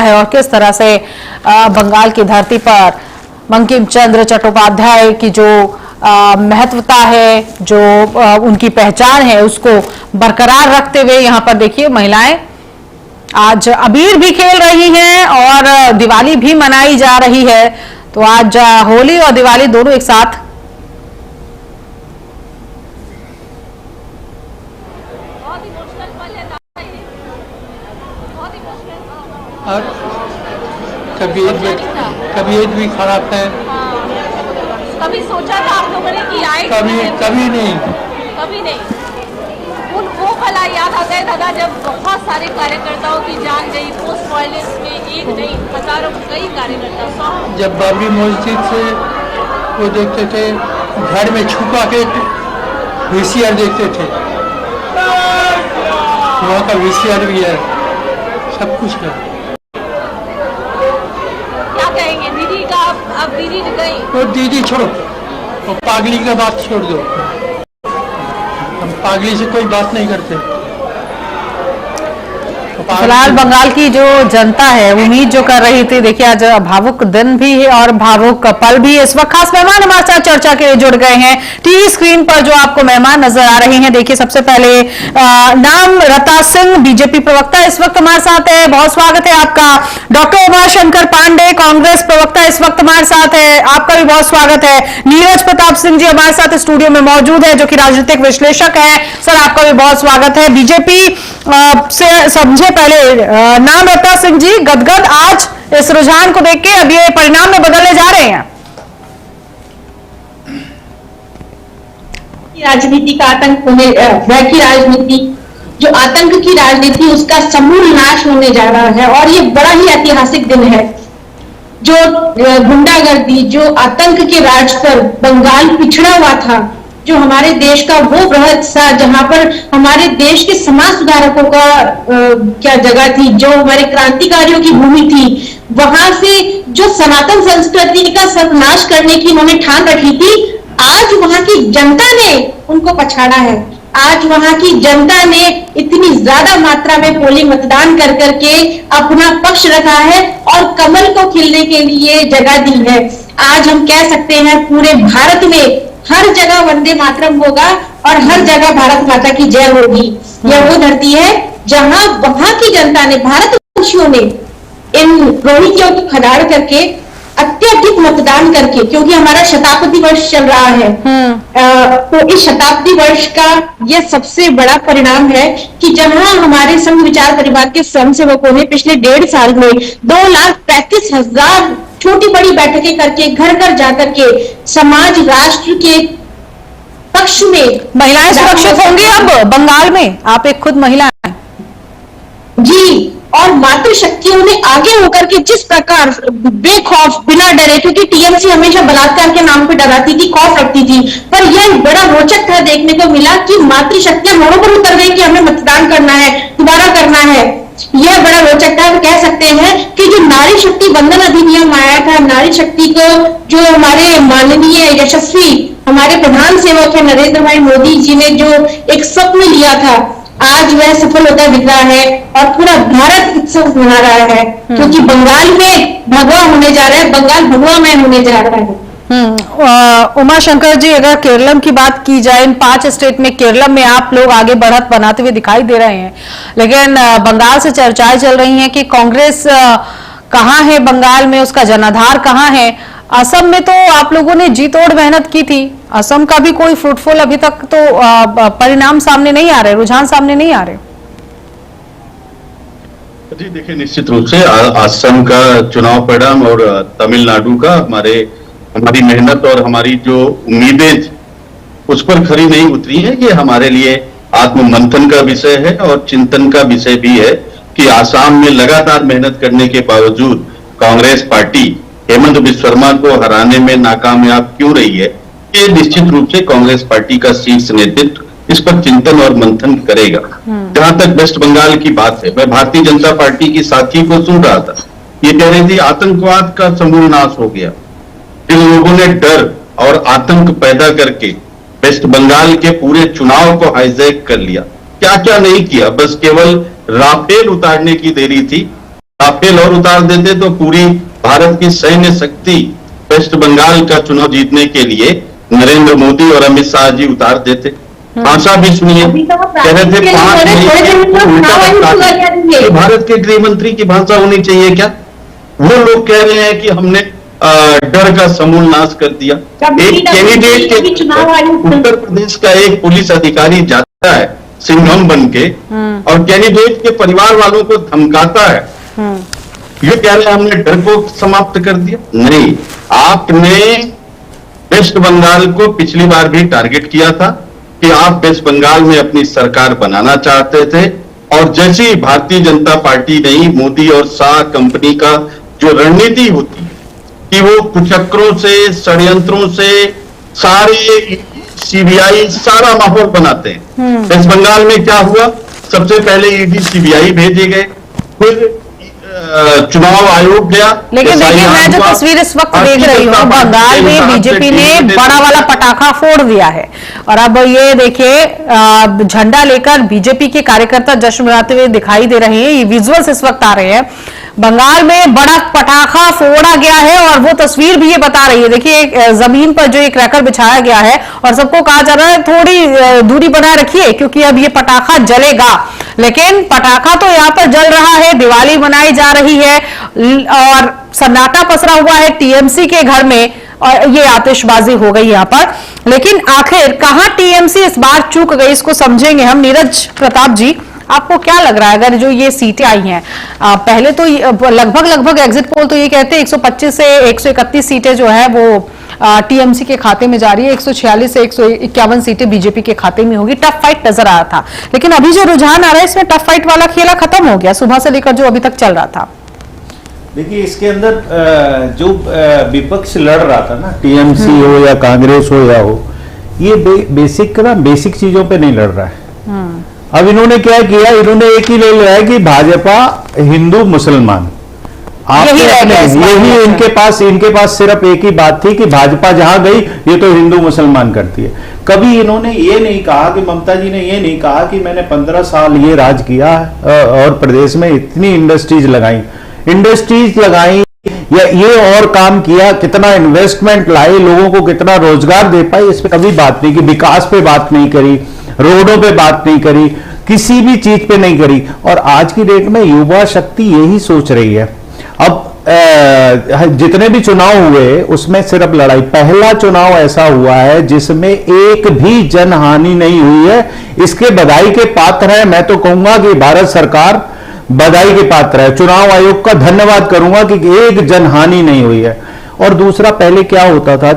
है और किस तरह से बंगाल की धरती पर बंकिम चंद्र चट्टोपाध्याय की जो महत्वता है, जो उनकी पहचान है, उसको बरकरार रखते हुए यहाँ पर देखिए महिलाएं आज अबीर भी खेल रही हैं और दिवाली भी मनाई जा रही है। तो आज होली और दिवाली दोनों एक साथ। और तबीयत भी खराब है। कभी सोचा था आप लोगों ने कि आए? कभी नहीं। वो पल याद आता है दादा जब बहुत सारे कार्यकर्ताओं की जान गई पोस्ट वायलेंस में, एक नहीं हजारों कई कार्यकर्ता। जब बाबरी मस्जिद से वो देखते थे, घर में छुपा के VCR देखते थे, वहाँ का VCR भी है, सब कुछ है। क्या कहेंगे दीदी का? अब दीदी गई, वो दीदी छोड़ो, वो पागली का बात छोड़ दो, हम पागली से कोई बात नहीं करते। फिलहाल बंगाल की जो जनता है उम्मीद जो कर रही थी, देखिए आज भावुक दिन भी है और भावुक पल भी है। इस वक्त खास मेहमान हमारे साथ चर्चा के लिए जुड़ गए हैं। टीवी स्क्रीन पर जो आपको मेहमान नजर आ रहे हैं, देखिए सबसे पहले नाम रता सिंह, बीजेपी प्रवक्ता इस वक्त हमारे साथ है, बहुत स्वागत है आपका। डॉक्टर उमाशंकर पांडे, कांग्रेस प्रवक्ता इस वक्त हमारे साथ है, आपका भी बहुत स्वागत है। नीरज प्रताप सिंह जी हमारे साथ स्टूडियो में मौजूद है, जो कि राजनीतिक विश्लेषक है, सर आपका भी बहुत स्वागत है। बीजेपी से समझे पहले नाम रता सिंह जी, गदगद आज इस रुझान को देख के अब ये परिणाम में बदलने जा रहे हैं। राजनीति का आतंक होने, वह की राजनीति जो आतंक की राजनीति उसका समूल नाश होने जा रहा है और ये बड़ा ही ऐतिहासिक दिन है। जो गुंडागर्दी, जो आतंक के राज पर बंगाल पिछड़ा हुआ था, जो हमारे देश का वो बृहद सा, जहां पर हमारे देश के समाज सुधारकों का क्या जगह थी, जो हमारे क्रांतिकारियों की भूमि थी, वहां से जो सनातन संस्कृति का सर्वनाश करने की उन्होंने ठान रखी थी, आज वहां की जनता ने उनको पछाड़ा है। आज वहां की जनता ने इतनी ज्यादा मात्रा में पोलिंग मतदान कर करके अपना पक्ष रखा है और कमल को खिलने के लिए जगह दी है। आज हम कह सकते हैं पूरे भारत में हर जगह वंदे मातरम होगा और हर जगह भारत माता की जय होगी। यह वो धरती है जहां वहां की जनता ने, भारतवासियों ने इन रोहिंग्याओं को खदाड़ करके अत्यधिक मतदान करके, क्योंकि हमारा शताब्दी वर्ष चल रहा है, तो इस शताब्दी वर्ष का यह सबसे बड़ा परिणाम है कि जहां हमारे संघ विचार परिवार के स्वयंसेवकों ने पिछले 1.5 साल में 2,35,000 छोटी बड़ी बैठकें करके, घर घर जाकर के समाज राष्ट्र के पक्ष में महिलाएं सुरक्षित होंगी अब बंगाल में? आप एक खुद महिला हैं जी, और मातृशक्तियों ने आगे होकर के जिस प्रकार बेखौफ, बिना डरे, क्योंकि टीएमसी हमेशा बलात्कार के नाम पे डराती थी, खौफ रखती थी, पर यह बड़ा रोचक था, देखने को मिला कि मातृशक्तियां मोड़ों पर उतर गई कि हमें मतदान करना है, दोबारा करना है। यह बड़ा रोचक था। कह सकते हैं कि जो नारी शक्ति वंदन अधिनियम आया था, नारी शक्ति को जो हमारे माननीय यशस्वी हमारे प्रधान सेवक है नरेंद्र भाई मोदी जी ने जो एक स्वप्न लिया था, आज वह सफल होता दिख रहा है और पूरा भारत उत्सव मना रहा है, क्योंकि बंगाल में भगवा होने जा रहा है, बंगाल भगवामय होने जा रहा है। उमाशंकर जी, अगर केरलम की बात की जाए, इन 5 स्टेट में केरलम में आप लोग आगे बढ़त बनाते हुए दिखाई दे रहे हैं, लेकिन बंगाल से चर्चाएं चल रही हैं कि कांग्रेस कहाँ है बंगाल में, उसका जनाधार कहाँ है। असम में तो आप लोगों ने जी तोड़ मेहनत की थी, असम का भी कोई फ्रूटफुल अभी तक तो परिणाम सामने नहीं आ रहे, रुझान सामने नहीं आ रहे। जी देखिए, निश्चित रूप से असम का चुनाव परिणाम और तमिलनाडु का हमारी मेहनत और हमारी जो उम्मीदें उस पर खरी नहीं उतरी है, ये हमारे लिए आत्म मंथन का विषय है और चिंतन का विषय भी है कि आसाम में लगातार मेहनत करने के बावजूद कांग्रेस पार्टी हेमंत बिस्वा शर्मा को हराने में नाकामयाब क्यों रही है। ये निश्चित रूप से कांग्रेस पार्टी का शीर्ष नेतृत्व इस पर चिंतन और मंथन करेगा। जहां तक वेस्ट बंगाल की बात है, मैं भारतीय जनता पार्टी की साथी को सुन रहा था, ये कह रही थी आतंकवाद का समूल नाश हो गया। जिन लोगों ने डर और आतंक पैदा करके वेस्ट बंगाल के पूरे चुनाव को हाईजैक कर लिया, क्या क्या नहीं किया, बस केवल राफेल उतारने की देरी थी राफेल और उतार देते तो पूरी भारत की सैन्य शक्ति वेस्ट बंगाल का चुनाव जीतने के लिए नरेंद्र मोदी और अमित शाह जी उतार देते। भाषा भी सुनिए, अभी तो वो कह रहे थे 5 मई भारत के गृह मंत्री की भाषा होनी चाहिए क्या? वो लोग कह रहे हैं कि हमने डर का समूल नाश कर दिया। एक कैंडिडेट के उत्तर प्रदेश का एक पुलिस अधिकारी जाता है सिंघम बन के और कैंडिडेट के परिवार वालों को धमकाता है, ये कह रहे हैं हमने डर को समाप्त कर दिया। नहीं, आपने वेस्ट बंगाल को पिछली बार भी टारगेट किया था कि आप वेस्ट बंगाल में अपनी सरकार बनाना चाहते थे, और जैसी भारतीय जनता पार्टी नहीं, मोदी और शाह कंपनी का जो रणनीति होती है कि वो कुचक्रों से, षड्यंत्रों से, सारे सीबीआई सारा माहौल बनाते हैं। वेस्ट बंगाल में क्या हुआ? सबसे पहले ईडी सीबीआई भेजे गए, फिर चुनाव आयोग गया। लेकिन देखिए, मैं जो तस्वीर इस वक्त देख रही हूँ, बंगाल में बीजेपी ने बड़ा वाला पटाखा फोड़ दिया है और अब ये देखिए झंडा लेकर बीजेपी के कार्यकर्ता जश्न मनाते हुए दिखाई दे रहे हैं। ये विजुअल्स इस वक्त आ रहे हैं। बंगाल में बड़ा पटाखा फोड़ा गया है और वो तस्वीर भी ये बता रही है। देखिए जमीन पर जो एक क्रैकर बिछाया गया है और सबको कहा जा रहा है थोड़ी दूरी बनाए रखिए क्योंकि अब ये पटाखा जलेगा। लेकिन पटाखा तो यहाँ पर जल रहा है, दिवाली मनाई जा रही है और सन्नाटा पसरा हुआ है टीएमसी के घर में और ये आतिशबाजी हो गई यहाँ पर। लेकिन आखिर कहां टीएमसी इस बार चूक गई, इसको समझेंगे हम। नीरज प्रताप जी, आपको क्या लग रहा है अगर जो ये सीटें आई हैं, पहले तो लगभग एग्जिट पोल तो ये कहते हैं 125 से 131 सीटें जो है वो टीएमसी के खाते में जा रही है, 146 से 151 सीटें बीजेपी के खाते में होगी। टफ फाइट नजर आ रहा था, लेकिन अभी जो रुझान आ रहा है इसमें टफ फाइट वाला खेला खत्म हो गया सुबह से लेकर जो अभी तक चल रहा था। देखिए, इसके अंदर जो विपक्ष लड़ रहा था ना, टीएमसी हो या कांग्रेस हो या हो, ये बेसिक चीजों पे नहीं लड़ रहा है। अब इन्होंने क्या किया, इन्होंने एक ही ले लिया है कि भाजपा हिंदू मुसलमान, यही इनके पास सिर्फ एक ही बात थी कि भाजपा जहां गई ये तो हिंदू मुसलमान करती है। कभी इन्होंने ये नहीं कहा कि ममता जी ने ये नहीं कहा कि मैंने 15 साल ये राज किया और प्रदेश में इतनी इंडस्ट्रीज लगाई या ये और काम किया, कितना इन्वेस्टमेंट लाए, लोगों को कितना रोजगार दे पाए, इस पे कभी बात नहीं की। विकास पे बात नहीं करी, रोडों पे बात नहीं करी, किसी भी चीज पे नहीं करी। और आज की डेट में युवा शक्ति यही सोच रही है। अब जितने भी चुनाव हुए उसमें सिर्फ लड़ाई, पहला चुनाव ऐसा हुआ है जिसमें एक भी जनहानि नहीं हुई है। इसके बधाई के पात्र है। मैं तो कहूंगा कि भारत सरकार बधाई के पात्र है, चुनाव आयोग का धन्यवाद करूंगा कि एक जनहानि नहीं हुई है। और दूसरा, पहले क्या होता था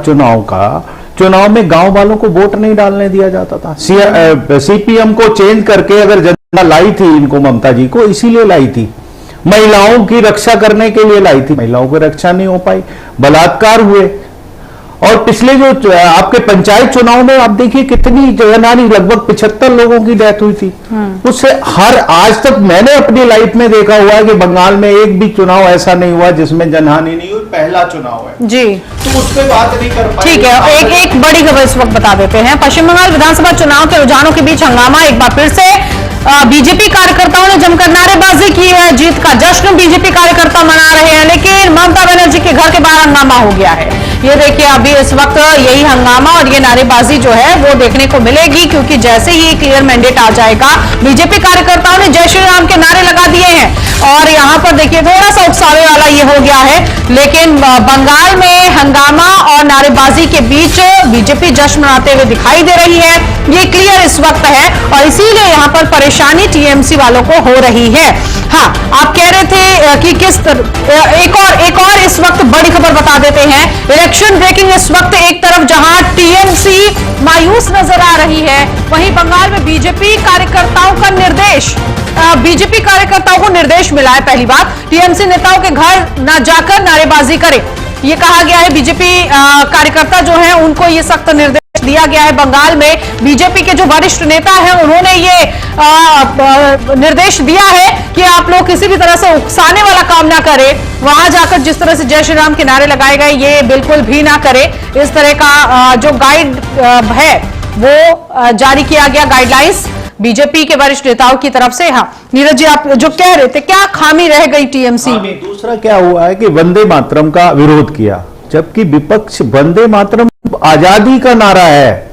चुनाव में गांव वालों को वोट नहीं डालने दिया जाता था। सीपीएम को चेंज करके अगर जनता लाई थी इनको, ममता जी को इसीलिए लाई थी, महिलाओं की रक्षा करने के लिए लाई थी। महिलाओं की रक्षा नहीं हो पाई, बलात्कार हुए। और पिछले जो आपके पंचायत चुनाव में आप देखिए कितनी जनहानि, लगभग 75 लोगों की डेथ हुई थी। उससे आज तक मैंने अपनी लाइफ में देखा हुआ है कि बंगाल में एक भी चुनाव ऐसा नहीं हुआ जिसमें जनहानि नहीं हुई। पहला चुनाव है जी, तो उस पर बात नहीं कर पाए। ठीक है, एक बड़ी खबर इस वक्त बता देते हैं। पश्चिम बंगाल विधानसभा चुनाव के रुझानों के बीच हंगामा, एक बार फिर से बीजेपी कार्यकर्ताओं ने जमकर नारेबाजी की है। जीत का जश्न बीजेपी कार्यकर्ता मना रहे हैं, लेकिन ममता बनर्जी के घर के बाहर हंगामा हो गया है। ये देखिए, अभी इस वक्त यही हंगामा और ये नारेबाजी जो है वो देखने को मिलेगी, क्योंकि जैसे ही क्लियर मैंडेट आ जाएगा, बीजेपी कार्यकर्ताओं ने जय श्री राम के नारे लगा दिए हैं और यहां पर देखिए थोड़ा सा उकसावे वाला ये हो गया है। लेकिन बंगाल में हंगामा और नारेबाजी के बीच बीजेपी जश्न मनाते हुए दिखाई दे रही है, ये क्लियर इस वक्त है और इसीलिए यहां पर परेशानी टीएमसी वालों को हो रही है। हाँ, आप कह रहे थे कि एक और इस वक्त बड़ी खबर बता देते हैं। इलेक्शन ब्रेकिंग इस वक्त, एक तरफ जहां टीएमसी मायूस नजर आ रही है, वहीं बंगाल में बीजेपी कार्यकर्ताओं का निर्देश, बीजेपी कार्यकर्ताओं को निर्देश मिला है पहली बार, टीएमसी नेताओं के घर न जाकर नारेबाजी करें, ये कहा गया है। बीजेपी कार्यकर्ता जो है उनको ये सख्त निर्देश दिया गया है। बंगाल में बीजेपी के जो वरिष्ठ नेता हैं उन्होंने ये निर्देश दिया है कि आप लोग किसी भी तरह से उकसाने वाला काम ना करें, वहां जाकर जिस तरह से जय श्री राम के नारे लगाए गए ये बिल्कुल भी ना करें। इस तरह का जो गाइड है वो जारी किया गया, गाइडलाइंस बीजेपी के वरिष्ठ नेताओं की तरफ से। हाँ नीरज जी, आप जो कह रहे थे, क्या खामी रह गई टीएमसी में? दूसरा क्या हुआ है कि वंदे मातरम का विरोध किया, जबकि विपक्ष वंदे मातरम आजादी का नारा है,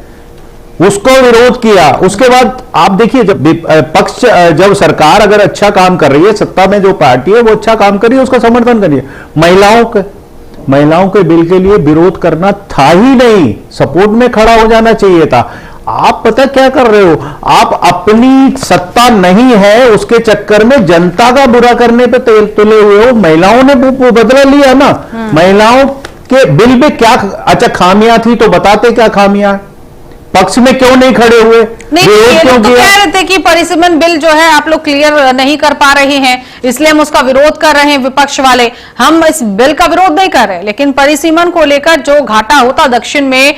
उसको विरोध किया। उसके बाद आप देखिए, जब सरकार अगर अच्छा काम कर रही है, सत्ता में जो पार्टी है वो अच्छा काम कर रही है, उसका समर्थन करिए। महिलाओं के बिल के लिए विरोध करना था ही नहीं, सपोर्ट में खड़ा हो जाना चाहिए था। आप पता क्या कर रहे हो, आप अपनी सत्ता नहीं है उसके चक्कर में जनता का बुरा करने पे तेल तुले हुए हो। महिलाओं ने बदला लिया ना, महिलाओं के बिल में क्या अच्छा खामियां थी तो बताते क्या खामियां, पक्ष में क्यों नहीं खड़े हुए? नहीं, ये लोग तो कह रहे थे कि परिसीमन बिल जो है आप लोग क्लियर नहीं कर पा रहे हैं, इसलिए हम उसका विरोध कर रहे हैं। विपक्ष वाले, हम इस बिल का विरोध नहीं कर रहे, लेकिन परिसीमन को लेकर जो घाटा होता दक्षिण में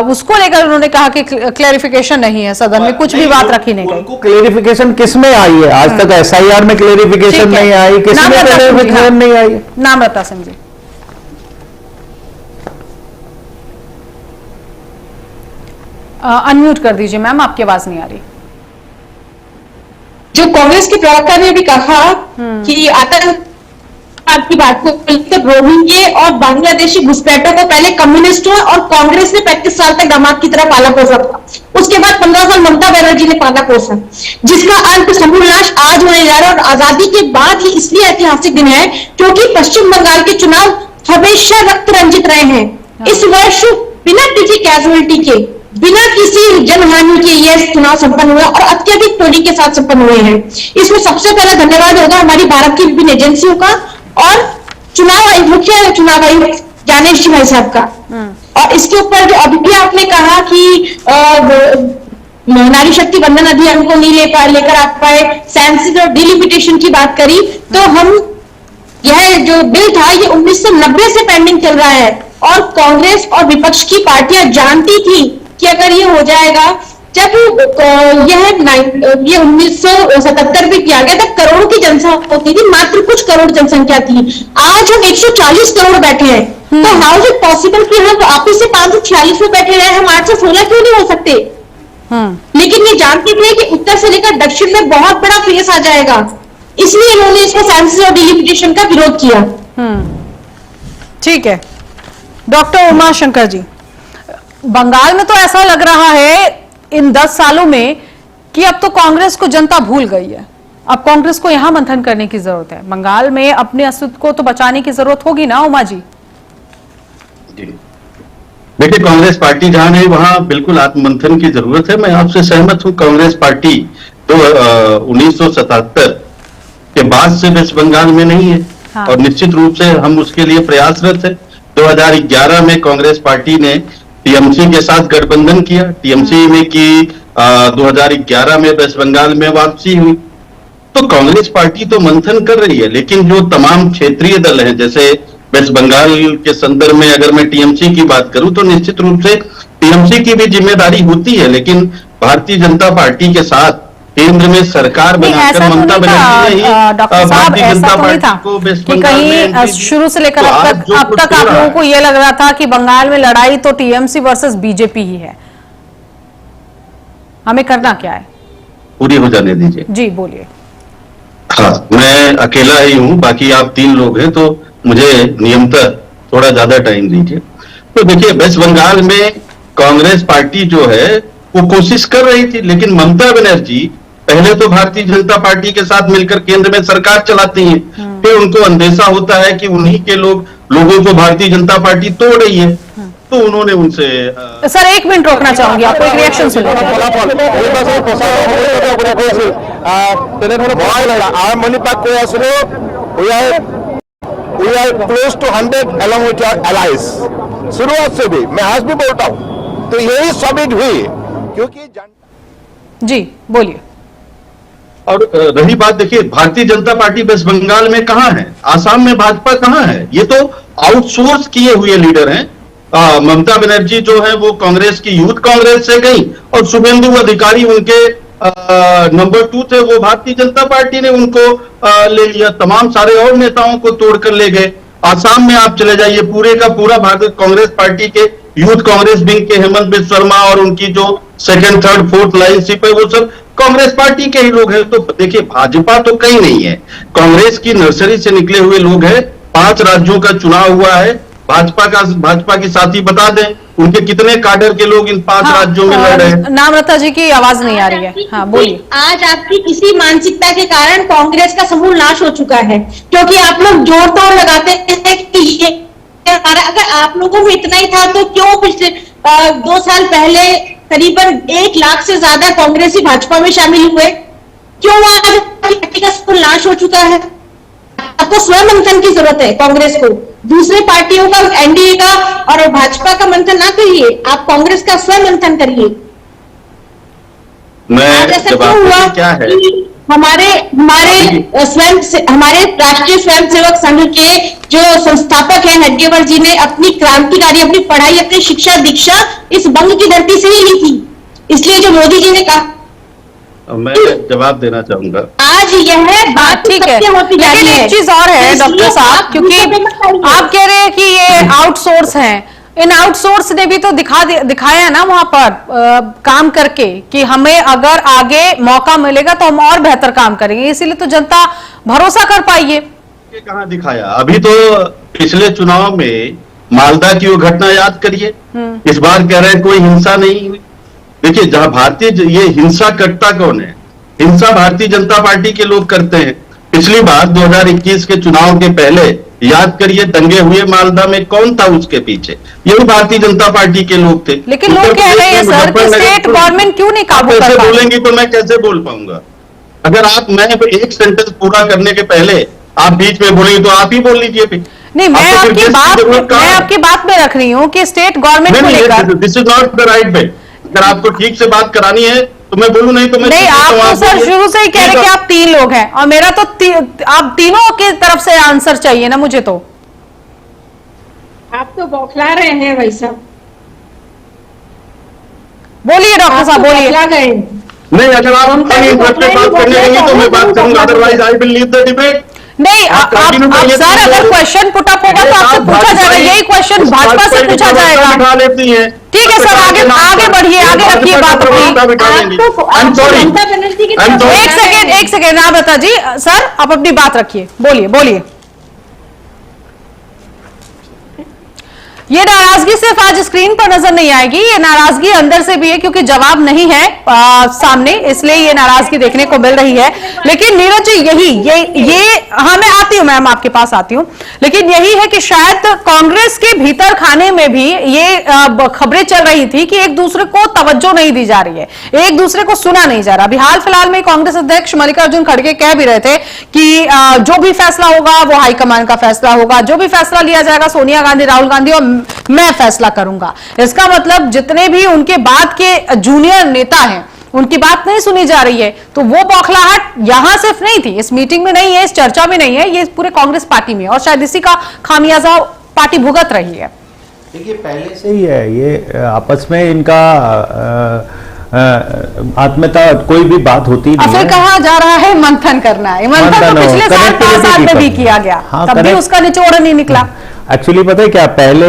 उसको लेकर उन्होंने कहा कि क्लेरिफिकेशन नहीं है, सदन में कुछ भी बात रखी नहीं गई। क्लेरिफिकेशन किस में आई है? आज तक SIR में क्लेरिफिकेशन नहीं आई, किसी में क्लेरिफिकेशन नहीं आई। नामलता सिंह जी, अनम्यूट कर दीजिए मैम, आपकी आवाज नहीं आ रही। जो कांग्रेस के प्रवक्ता ने भी कहा कि आतंकवाद की बात को लेकर रोहिंग्या और बांग्लादेशी घुसपैठों को पहले कम्युनिस्टों और कांग्रेस ने 35 साल तक दामाद की तरह पाला पोसा था, उसके बाद 15 साल ममता बनर्जी ने पाला पोसा, जिसका अंत समूल नाश आज होने जा रहा है। और आजादी के बाद ही इसलिए ऐतिहासिक दिन है क्योंकि पश्चिम बंगाल के चुनाव हमेशा रक्त रंजित रहे हैं। इस वर्ष बिना किसी कैजुअलिटी के, बिना किसी जनहानि के ये चुनाव संपन्न हुआ और अत्यधिक टोली के साथ संपन्न हुए हैं। इसमें सबसे पहले धन्यवाद होगा हमारी भारत की विभिन्न एजेंसियों का और मुख्य चुनाव आयुक्त ज्ञानेश भाई साहब का। और इसके ऊपर जो अभी आपने कहा कि नारी शक्ति वंदन अभियान को नहीं लेकर आ पाए, सेंसस और डिलिमिटेशन की बात करी, तो हम यह जो बिल था ये 1990 से पेंडिंग चल रहा है और कांग्रेस और विपक्ष की पार्टियां जानती थी कि अगर ये हो जाएगा, जब ये 1977 में किया गया तब करोड़ की जनसंख्या होती थी, मात्र कुछ करोड़ जनसंख्या थी। आज हम 140 करोड़ बैठे हैं, तो हाउ इज इट पॉसिबल कि हम वापिस से 546 में बैठे रहे, हम 816 क्यों नहीं हो सकते? लेकिन ये जानते थे कि उत्तर से लेकर दक्षिण में बहुत बड़ा फेस आ जाएगा, इसलिए इन्होंने इसको सेंसस और डिलिमिटेशन का विरोध किया। ठीक है डॉक्टर उमा शंकर जी, बंगाल में तो ऐसा लग रहा है इन 10 सालों में कि अब तो कांग्रेस को जनता भूल गई है, अब कांग्रेस को यहां मंथन करने की जरूरत है। बंगाल में अपने अस्तित्व को तो बचाने की जरूरत होगी ना उमा जी? देखिए, कांग्रेस पार्टी जहां है वहां बिल्कुल आत्ममंथन की जरूरत है। मैं आपसे सहमत हूं, कांग्रेस पार्टी तो 1977 के बाद से वेस्ट बंगाल में नहीं है। हाँ। और निश्चित रूप से हम उसके लिए प्रयासरत है। 2011 में कांग्रेस पार्टी ने टीएमसी के साथ गठबंधन किया, टीएमसी में की 2011 में वेस्ट बंगाल में वापसी हुई। तो कांग्रेस पार्टी तो मंथन कर रही है, लेकिन जो तमाम क्षेत्रीय दल हैं, जैसे वेस्ट बंगाल के संदर्भ में अगर मैं टीएमसी की बात करूं तो निश्चित रूप से टीएमसी की भी जिम्मेदारी होती है, लेकिन भारतीय जनता पार्टी के साथ केंद्र में सरकार बनाकर ममता बनर्जी ने ही भारतीय जनता पार्टी को वेस्ट बंगाल में शुरू से लेकर अब तक आप लोगों को यह लग रहा था कि बंगाल में लड़ाई तो टीएमसी वर्सेस बीजेपी ही है, हमें करना क्या है? पूरी हो जाने दीजिए। जी बोलिए। हाँ, मैं अकेला ही हूं, बाकी आप 3 लोग हैं, तो मुझे नियमतः थोड़ा ज्यादा टाइम दीजिए। तो देखिए, वेस्ट बंगाल में कांग्रेस पार्टी जो है वो कोशिश कर रही थी, लेकिन ममता बनर्जी पहले तो भारतीय जनता पार्टी के साथ मिलकर केंद्र में सरकार चलाती हैं, फिर उनको अंदेशा होता है कि उन्हीं के लोगों को भारतीय जनता पार्टी तोड़ रही है, तो उन्होंने उनसे सर 1 मिनट रोकना चाहूंगी, आपको एक रिएक्शन सुन लेते हैं। शुरुआत से भी मैं आज भी बोलता हूं, तो यही समिट हुई क्योंकि जी बोलिए। और रही बात, देखिए भारतीय जनता पार्टी वेस्ट बंगाल में कहां है, आसाम में भाजपा कहां है, ये तो आउटसोर्स किए हुए लीडर हैं। ममता बनर्जी जो है वो कांग्रेस की यूथ कांग्रेस से गई और शुभेंदु अधिकारी उनके नंबर 2 थे, वो भारतीय जनता पार्टी ने उनको ले लिया, तमाम सारे और नेताओं को तोड़कर ले गए। आसाम में आप चले जाइए, पूरे का पूरा भारतीय कांग्रेस पार्टी के यूथ कांग्रेस विंग के हेमंत बिस्वा शर्मा और उनकी जो सेकंड थर्ड फोर्थ लाइनशिप है वो सब कांग्रेस पार्टी के ही लोग हैं। तो देखिए भाजपा तो कहीं नहीं है, कांग्रेस की नर्सरी से निकले हुए लोग हैं। 5 राज्यों का चुनाव हुआ है, भाजपा की साथी बता दें उनके कितने काडर के लोग इन 5 राज्यों में लड़ रहे हैं। नामलता जी की आवाज नहीं आ रही है। हाँ बोलिए। आज आपकी इसी मानसिकता के कारण कांग्रेस का समूल नाश हो चुका है, क्योंकि आप लोग जोर तोड़ लगाते हैं कि ये अगर आप लोगों में इतना ही था तो क्यों पिछले 2 साल पहले करीबन 1 लाख से ज्यादा कांग्रेसी भाजपा में शामिल हुए? क्यों आज पार्टी का समूल नाश हो चुका है? आपको स्वयं मंथन की जरूरत है। कांग्रेस को दूसरे पार्टियों का, एनडीए का और भाजपा का मंथन ना करिए, आप कांग्रेस का स्वयं मंथन करिए। आज ऐसा क्यों हुआ क्या है? हमारे राष्ट्रीय स्वयंसेवक संघ के जो संस्थापक हैं हेडगेवार जी ने अपनी क्रांतिकारी, अपनी पढ़ाई, अपनी शिक्षा दीक्षा इस बंग की धरती से ही ली थी। इसलिए जो मोदी जी ने कहा, मैं जवाब देना चाहूंगा। आज यह बात ठीक है, लेकिन एक चीज और है डॉक्टर साहब, क्योंकि आप कह रहे हैं कि ये आउटसोर्स हैं, इन आउटसोर्स ने भी तो दिखाया ना वहां पर काम करके कि हमें अगर आगे मौका मिलेगा तो हम और बेहतर काम करेंगे, इसीलिए तो जनता भरोसा कर पाई है। कहाँ दिखाया? अभी तो पिछले चुनाव में मालदा की वो घटना याद करिए। इस बार कह रहे हैं कोई हिंसा नहीं हुई। देखिए जहां ये हिंसा करता कौन है? हिंसा भारतीय जनता पार्टी के लोग करते हैं। पिछली बार 2021 के चुनाव के पहले याद करिए दंगे हुए मालदा में, कौन था उसके पीछे? यही भारतीय जनता पार्टी के लोग थे। लेकिन लोग कह रहे हैं सर कि स्टेट गवर्नमेंट क्यों नहीं काबू कर कैसे पा? बोलेंगी तो मैं कैसे बोल पाऊंगा? अगर मैं एक सेंटेंस पूरा करने के पहले आप बीच में बोलेंगे तो आप ही बोल लीजिए। नहीं, मैं आपकी बात में रख रही हूँ कि स्टेट गवर्नमेंट को लेकर this is not the right way. अगर आपको ठीक से बात करानी है तो मैं बोलूं, नहीं तो मैं नहीं। आप तो सर शुरू से ही कह रहे कि आप 3 लोग हैं और मेरा तो आप तीनों की तरफ से आंसर चाहिए ना मुझे। तो आप तो बौखला रहे हैं भाई साहब। बोलिए डॉक्टर साहब, बोलिए। नहीं, अगर आप अनइंटरप्टेड बात करने लगी तो मैं बात करूंगा, otherwise I will leave the debate. नहीं, आप सर अगर क्वेश्चन पुट अप होगा तो आपसे पूछा जाएगा, यही क्वेश्चन भाजपा से पूछा जाएगा। ठीक है सर, आगे बढ़िए, आगे रखिए बात अपनी। एक सेकेंड नामलता जी, सर आप अपनी बात रखिए, बोलिए। ये नाराजगी सिर्फ आज स्क्रीन पर नजर नहीं आएगी, ये नाराजगी अंदर से भी है, क्योंकि जवाब नहीं है सामने, इसलिए ये नाराजगी देखने को मिल रही है। लेकिन नीरज जी ये हाँ, मैं आती हूं, मैम आपके पास आती हूं, लेकिन यही है कि शायद कांग्रेस के भीतर खाने में भी ये खबरें चल रही थी कि एक दूसरे को तवज्जो नहीं दी जा रही है, एक दूसरे को सुना नहीं जा रहा। अभी हाल फिलहाल में कांग्रेस अध्यक्ष मल्लिकार्जुन खड़गे कह भी रहे थे कि जो भी फैसला होगा वो हाईकमान का फैसला होगा, जो भी फैसला लिया जाएगा सोनिया गांधी, राहुल गांधी और मैं फैसला करूंगा। इसका मतलब जितने भी उनके बाद के जूनियर नेता हैं उनकी बात नहीं सुनी जा रही है। तो वो बौखलाहट यहां सिर्फ नहीं थी, इस मीटिंग में नहीं है, इस चर्चा में नहीं है, ये पूरे कांग्रेस पार्टी में, और शायद इसी का खामियाजा पार्टी भुगत रही है। देखिए पहले से ही है ये आपस में इनका आत्मीयता, कोई भी बात होती नहीं है। फिर कहा जा रहा है मंथन करना है, मंथन तो पिछले 4-5 साल में भी किया गया, तब भी उसका निचोड़ नहीं निकला। एक्चुअली पता है क्या, पहले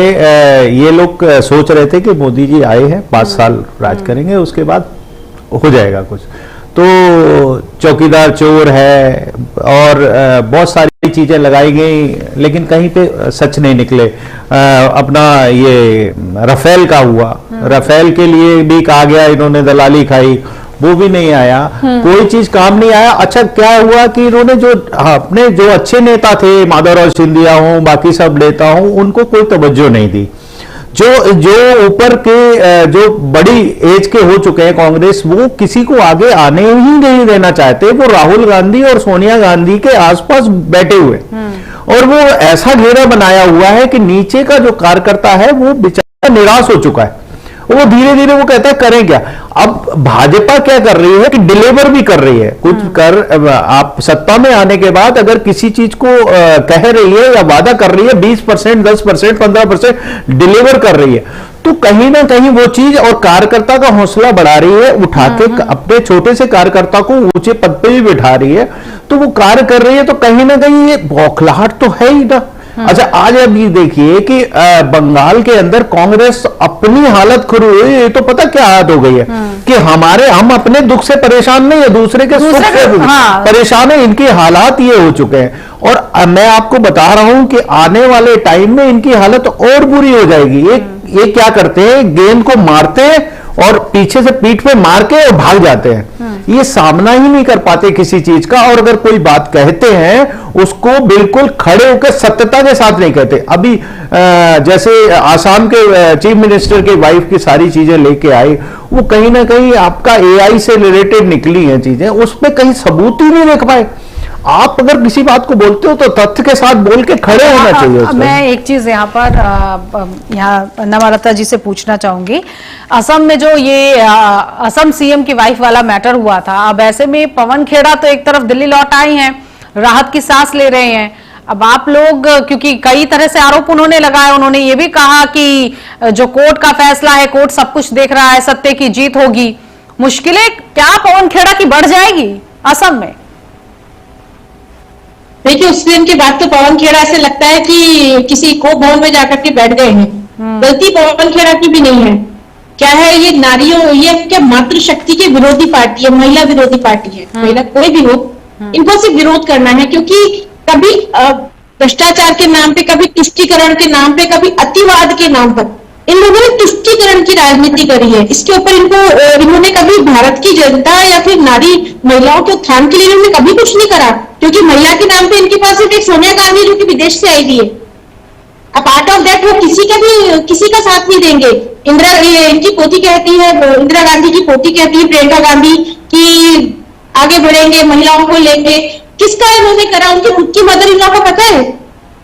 ये लोग सोच रहे थे कि मोदी जी आए हैं 5 साल राज करेंगे, उसके बाद हो जाएगा कुछ। तो चौकीदार चोर है और बहुत सारी चीजें लगाई गई, लेकिन कहीं पे सच नहीं निकले। अपना ये राफेल का हुआ, राफेल के लिए भी कहा गया इन्होंने दलाली खाई, वो भी नहीं आया, कोई चीज काम नहीं आया। अच्छा क्या हुआ कि इन्होंने जो अपने जो अच्छे नेता थे, माधवराव सिंधिया हो, बाकी सब नेता हो, उनको कोई तवज्जो नहीं दी। जो ऊपर के जो बड़ी एज के हो चुके हैं कांग्रेस, वो किसी को आगे आने ही नहीं देना चाहते। वो राहुल गांधी और सोनिया गांधी के आसपास बैठे हुए, और वो ऐसा घेरा बनाया हुआ है कि नीचे का जो कार्यकर्ता है वो बेचारा निराश हो चुका है। वो धीरे धीरे वो कहता है करें क्या। अब भाजपा क्या कर रही है कि डिलीवर भी कर रही है कुछ कर। आप सत्ता में आने के बाद अगर किसी चीज को कह रही है या वादा कर रही है 20%, 10%, 15% डिलीवर कर रही है, तो कहीं ना कहीं वो चीज और कार्यकर्ता का हौसला बढ़ा रही है, उठा के अपने छोटे से कार्यकर्ता को ऊंचे पद पे भी बिठा रही है, तो वो कार्य कर रही है। तो कहीं ना कहीं ये बौखलाहट तो है ही ना अच्छा, आज अब ये देखिए कि बंगाल के अंदर कांग्रेस अपनी हालत खुरी हुई, ये तो पता क्या हालत हो गई है कि हम अपने दुख से परेशान नहीं है, दूसरे के सुख से परेशान है। इनकी हालात ये हो चुके हैं और मैं आपको बता रहा हूं कि आने वाले टाइम में इनकी हालत और बुरी हो जाएगी। ये क्या करते हैं, गेंद को मारते हैं और पीछे से पीठ पे मार के और भाग जाते हैं। ये सामना ही नहीं कर पाते किसी चीज का, और अगर कोई बात कहते हैं उसको बिल्कुल खड़े होकर सत्यता के साथ नहीं कहते। अभी जैसे आसाम के चीफ मिनिस्टर के वाइफ की सारी चीजें लेके आए, वो कहीं ना कहीं आपका एआई से रिलेटेड निकली हैं चीजें, उस पर कहीं सबूत ही नहीं देख पाए। आप अगर किसी बात को बोलते हो तो तथ्य के साथ बोल के खड़े होना चाहिए। मैं एक चीज यहाँ पर नवरत्ना जी से पूछना चाहूंगी, असम में जो ये असम सीएम की वाइफ वाला मैटर हुआ था, अब ऐसे में पवन खेड़ा तो एक तरफ दिल्ली लौट आई हैं, राहत की सांस ले रहे हैं। अब आप लोग, क्योंकि कई तरह से आरोप उन्होंने लगाए, उन्होंने ये भी कहा कि जो कोर्ट का फैसला है, कोर्ट सब कुछ देख रहा है, सत्य की जीत होगी। मुश्किलें क्या पवन खेड़ा की बढ़ जाएगी असम में? देखिए, उस दिन के बाद तो पवन खेड़ा ऐसे लगता है कि किसी को भवन में जाकर के बैठ गए हैं। गलती पवन खेड़ा की भी नहीं है। क्या है, ये नारियों, ये क्या मातृशक्ति के विरोधी पार्टी है, महिला विरोधी पार्टी है। महिला कोई भी हो, इनको सिर्फ विरोध करना है, क्योंकि कभी भ्रष्टाचार के नाम पे, कभी तुष्टीकरण के नाम पे, कभी अतिवाद के नाम पर इन लोगों ने तुष्टीकरण की राजनीति करी है। इसके ऊपर इन्होंने कभी भारत की जनता या फिर नारी महिलाओं के उत्थान के लिए इन्होंने कभी कुछ नहीं करा, क्योंकि महिला के नाम पे इनके पास एक सोनिया गांधी जो कि विदेश से आई हुई है। अब पार्ट ऑफ दैट वो किसी का साथ नहीं देंगे। इनकी पोती कहती है, इंदिरा गांधी की पोती कहती है प्रियंका गांधी कि आगे बढ़ेंगे, महिलाओं को लेंगे। किसका इन्होंने करा? उनकी खुद की मदर इन लॉ का पता है?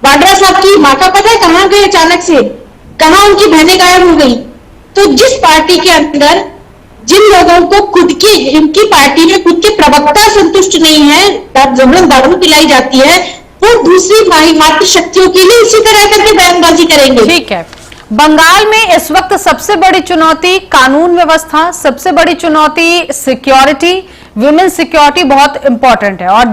वाड्रा साहब की माँ का पता है कहाँ गए अचानक से? कहाँ उनकी बहनें गायब हो गई? तो जिस पार्टी के अंदर जिन लोगों को इनकी पार्टी में खुद के प्रवक्ता संतुष्ट नहीं है, जबरन दारू पिलाई जाती है, वो दूसरी मातृशक्तियों के लिए इसी तरह करके बयानबाजी करेंगे। ठीक है, बंगाल में इस वक्त सबसे बड़ी चुनौती कानून व्यवस्था, सबसे बड़ी चुनौती सिक्योरिटी, वुमेन सिक्योरिटी बहुत इंपॉर्टेंट है, और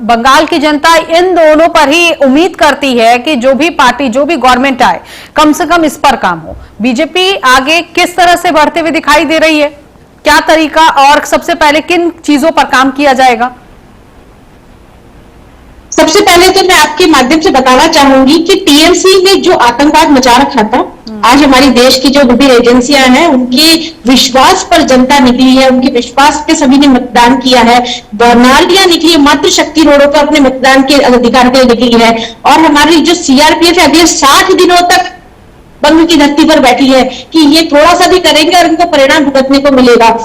बंगाल की जनता इन दोनों पर ही उम्मीद करती है कि जो भी पार्टी, जो भी गवर्नमेंट आए, कम से कम इस पर काम हो। बीजेपी आगे किस तरह से बढ़ते हुए दिखाई दे रही है, क्या तरीका, और सबसे पहले किन चीजों पर काम किया जाएगा? सबसे पहले तो मैं आपके माध्यम से बताना चाहूंगी कि टीएमसी ने जो आतंकवाद मचा रखा था, आज हमारे देश की जो विभिन्न एजेंसियां हैं उनके विश्वास पर जनता निकली है, उनके विश्वास पे सभी ने मतदान किया है। नारियां निकली है, मातृशक्ति रोडों पर अपने मतदान के अधिकार के निकली है, और हमारी जो सीआरपीएफ है अगले 60 दिनों तक बंग की धरती पर बैठी है कि ये थोड़ा सा भी करेंगे और इनको परिणाम भुगतने को मिलेगा।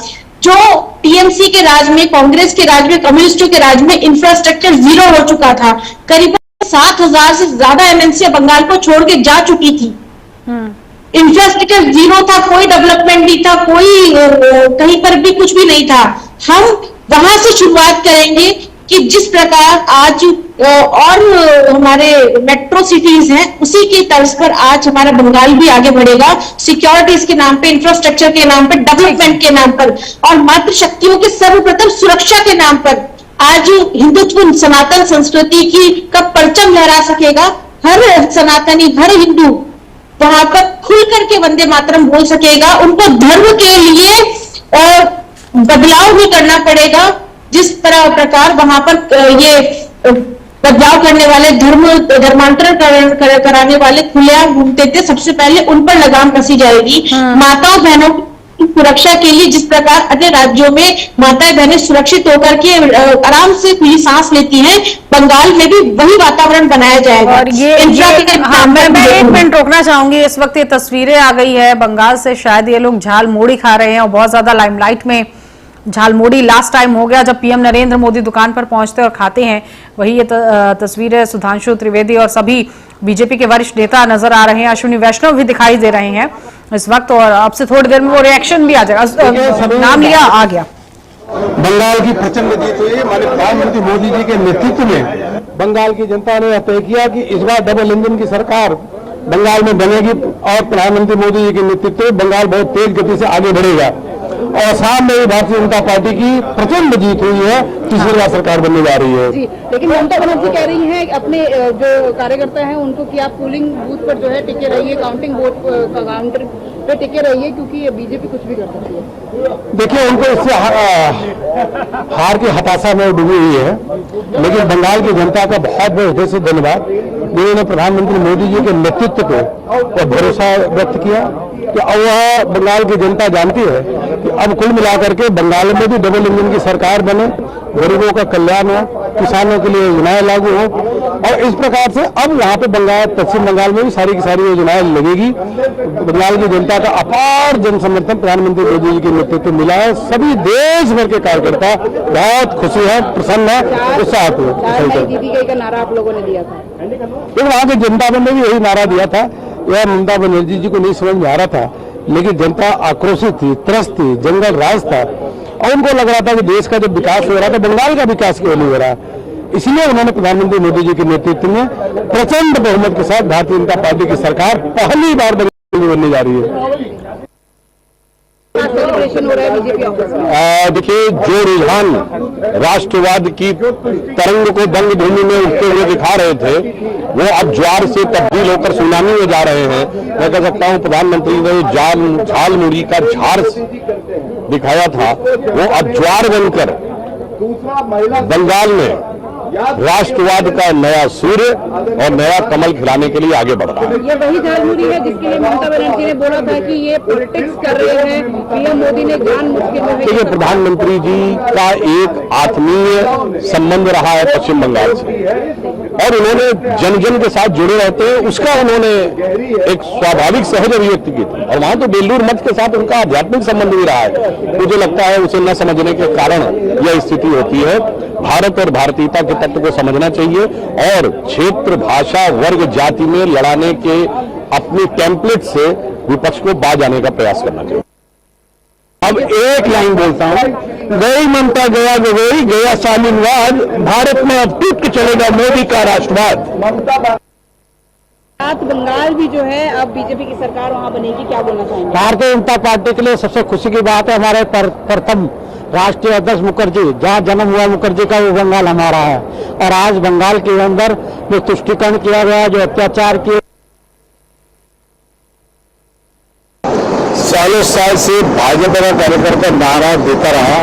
जो टीएमसी के राज में, कांग्रेस के राज में, कम्युनिस्टों के राज में इंफ्रास्ट्रक्चर जीरो हो चुका था। करीबन 7,000 से ज्यादा एमएनसी बंगाल को छोड़ के जा चुकी थी। इंफ्रास्ट्रक्चर जीरो था, कोई डेवलपमेंट नहीं था, कोई कहीं पर भी कुछ भी नहीं था। हम वहां से शुरुआत करेंगे कि जिस प्रकार आज और हमारे मेट्रो सिटीज हैं, उसी की तर्ज पर आज हमारा बंगाल भी आगे बढ़ेगा, सिक्योरिटीज के नाम पे, इंफ्रास्ट्रक्चर के नाम पर, डेवलपमेंट के नाम पर, और मातृशक्तियों के सर्वप्रथम सुरक्षा के नाम पर। आज हिंदुत्व, सनातन संस्कृति की का परचम लहरा सकेगा। हर सनातनी, हर हिंदू वहां पर खुल करके वंदे मातरम बोल सकेगा। उनको धर्म के लिए बदलाव भी करना पड़ेगा। जिस प्रकार वहां पर ये बदलाव करने वाले, धर्मांतरण कराने वाले खुलेआम घूमते थे, सबसे पहले उन पर लगाम कसी जाएगी। माताओं बहनों की सुरक्षा के लिए जिस प्रकार अन्य राज्यों में माताएं बहनें सुरक्षित होकर के आराम से खुली सांस लेती हैं, बंगाल में भी वही वातावरण बनाया जाएगा। और मैं 1 मिनट रोकना चाहूंगी। इस वक्त ये तस्वीरें आ गई है बंगाल से, शायद ये लोग झाल मुड़ी खा रहे हैं और बहुत ज्यादा लाइमलाइट में झालमुड़ी लास्ट टाइम हो गया जब पीएम नरेंद्र मोदी दुकान पर पहुंचते और खाते हैं। वही ये तस्वीरें सुधांशु त्रिवेदी और सभी बीजेपी के वरिष्ठ नेता नजर आ रहे हैं। अश्विनी वैष्णव भी दिखाई दे रहे हैं इस वक्त, और अब से थोड़ी देर में वो रिएक्शन भी आ जाएगा। नाम लिया आ गया। बंगाल की प्रचंड जीत हुई। हमारे प्रधानमंत्री मोदी जी के नेतृत्व में बंगाल की जनता ने तय किया कि इस बार डबल इंजन की सरकार बंगाल में बनेगी, और प्रधानमंत्री मोदी जी के नेतृत्व में बंगाल बहुत तेज गति से आगे बढ़ेगा। और असम में भी भारतीय जनता पार्टी की प्रचंड जीत हुई है, तीसरी बार सरकार बनने जा रही है। जी, लेकिन ममता बनर्जी कह रही हैं अपने जो कार्यकर्ता हैं उनको कि आप पोलिंग बूथ पर जो है टिके रहिए, काउंटिंग बोर्ड का काउंटर पे टिके रहिए, क्योंकि बीजेपी कुछ भी कर सकती है। देखिए, उनको इससे हार की हताशा में डूबी हुई है, लेकिन बंगाल की जनता का बहुत बहुत हृदय से धन्यवाद। उन्होंने प्रधानमंत्री मोदी जी के नेतृत्व को भरोसा व्यक्त किया कि अब वह बंगाल की जनता जानती है कि अब कुल मिलाकर के बंगाल में भी डबल इंजन की सरकार बने, गरीबों का कल्याण हो, किसानों के लिए योजनाएं लागू हो, और इस प्रकार से अब यहाँ पे पश्चिम बंगाल में भी सारी की सारी योजनाएं लगेगी। बंगाल की जनता का अपार जन समर्थन प्रधानमंत्री मोदी जी के नेतृत्व मिला है। सभी देश भर के कार्यकर्ता बहुत खुशी है, प्रसन्न है, उत्साहित है। दीदी का नारा आप लोगों ने दिया था, लेकिन वहाँ की जनता ने भी यही नारा दिया था। यह ममता बनर्जी जी को नहीं समझ में आ रहा था, लेकिन जनता आक्रोशित थी, त्रस्त थी, जंगल राज था, और उनको लग रहा था कि देश का जब विकास हो रहा था, बंगाल का विकास क्यों नहीं हो रहा। इसलिए उन्होंने प्रधानमंत्री मोदी जी के नेतृत्व में प्रचंड बहुमत के साथ भारतीय जनता पार्टी की सरकार पहली बार बनने जा रही है। सेलिब्रेशन हो रहा है बीजेपी ऑफिस में। देखिए, जो रुझान राष्ट्रवाद की तरंग को बंग भूमि में उठते हुए दिखा रहे थे, वो अब ज्वार से तब्दील होकर सुनामी में जा रहे हैं। मैं कह सकता हूं प्रधानमंत्री ने झाल मुड़ी का झार दिखाया था, वो अब ज्वार बनकर बंगाल में राष्ट्रवाद का नया सूर्य और नया कमल खिलाने के लिए आगे बढ़ रहा है। ये वही झालमुड़ी है जिसके लिए ममता बनर्जी ने बोला था कि ये पॉलिटिक्स कर रहे हैं, पीएम मोदी ने जानबूझ के। देखिए, प्रधानमंत्री जी का एक आत्मीय संबंध रहा है पश्चिम बंगाल से, और उन्होंने जन जन के साथ जुड़े रहते हैं, उसका उन्होंने एक स्वाभाविक सहज अभिव्यक्ति की थी। और वहां तो बेलूर मठ के साथ उनका आध्यात्मिक संबंध भी रहा है। मुझे लगता है उसे न समझने के कारण यह स्थिति होती है। भारत और भारतीयता के तत्व को समझना चाहिए, और क्षेत्र, भाषा, वर्ग, जाति में लड़ाने के अपनी टेम्पलेट से विपक्ष को बाज आने का प्रयास करना चाहिए। अब एक लाइन बोलता हूं, गई ममता गया गई, गया साम्यवाद, भारत में अब टूट के चलेगा मोदी का राष्ट्रवाद। बंगाल भी जो है अब बीजेपी की सरकार वहां बनेगी, क्या बोलना चाहेंगे? भारतीय जनता पार्टी के लिए सबसे खुशी की बात है, हमारे प्रथम राष्ट्रीय अध्यक्ष मुखर्जी, जहाँ जन्म हुआ मुखर्जी का, वो बंगाल हमारा है। और आज बंगाल के अंदर जो तुष्टिकरण किया गया, जो अत्याचार किए, सालों साल से भाजपा का कार्यकर्ता नारा देता रहा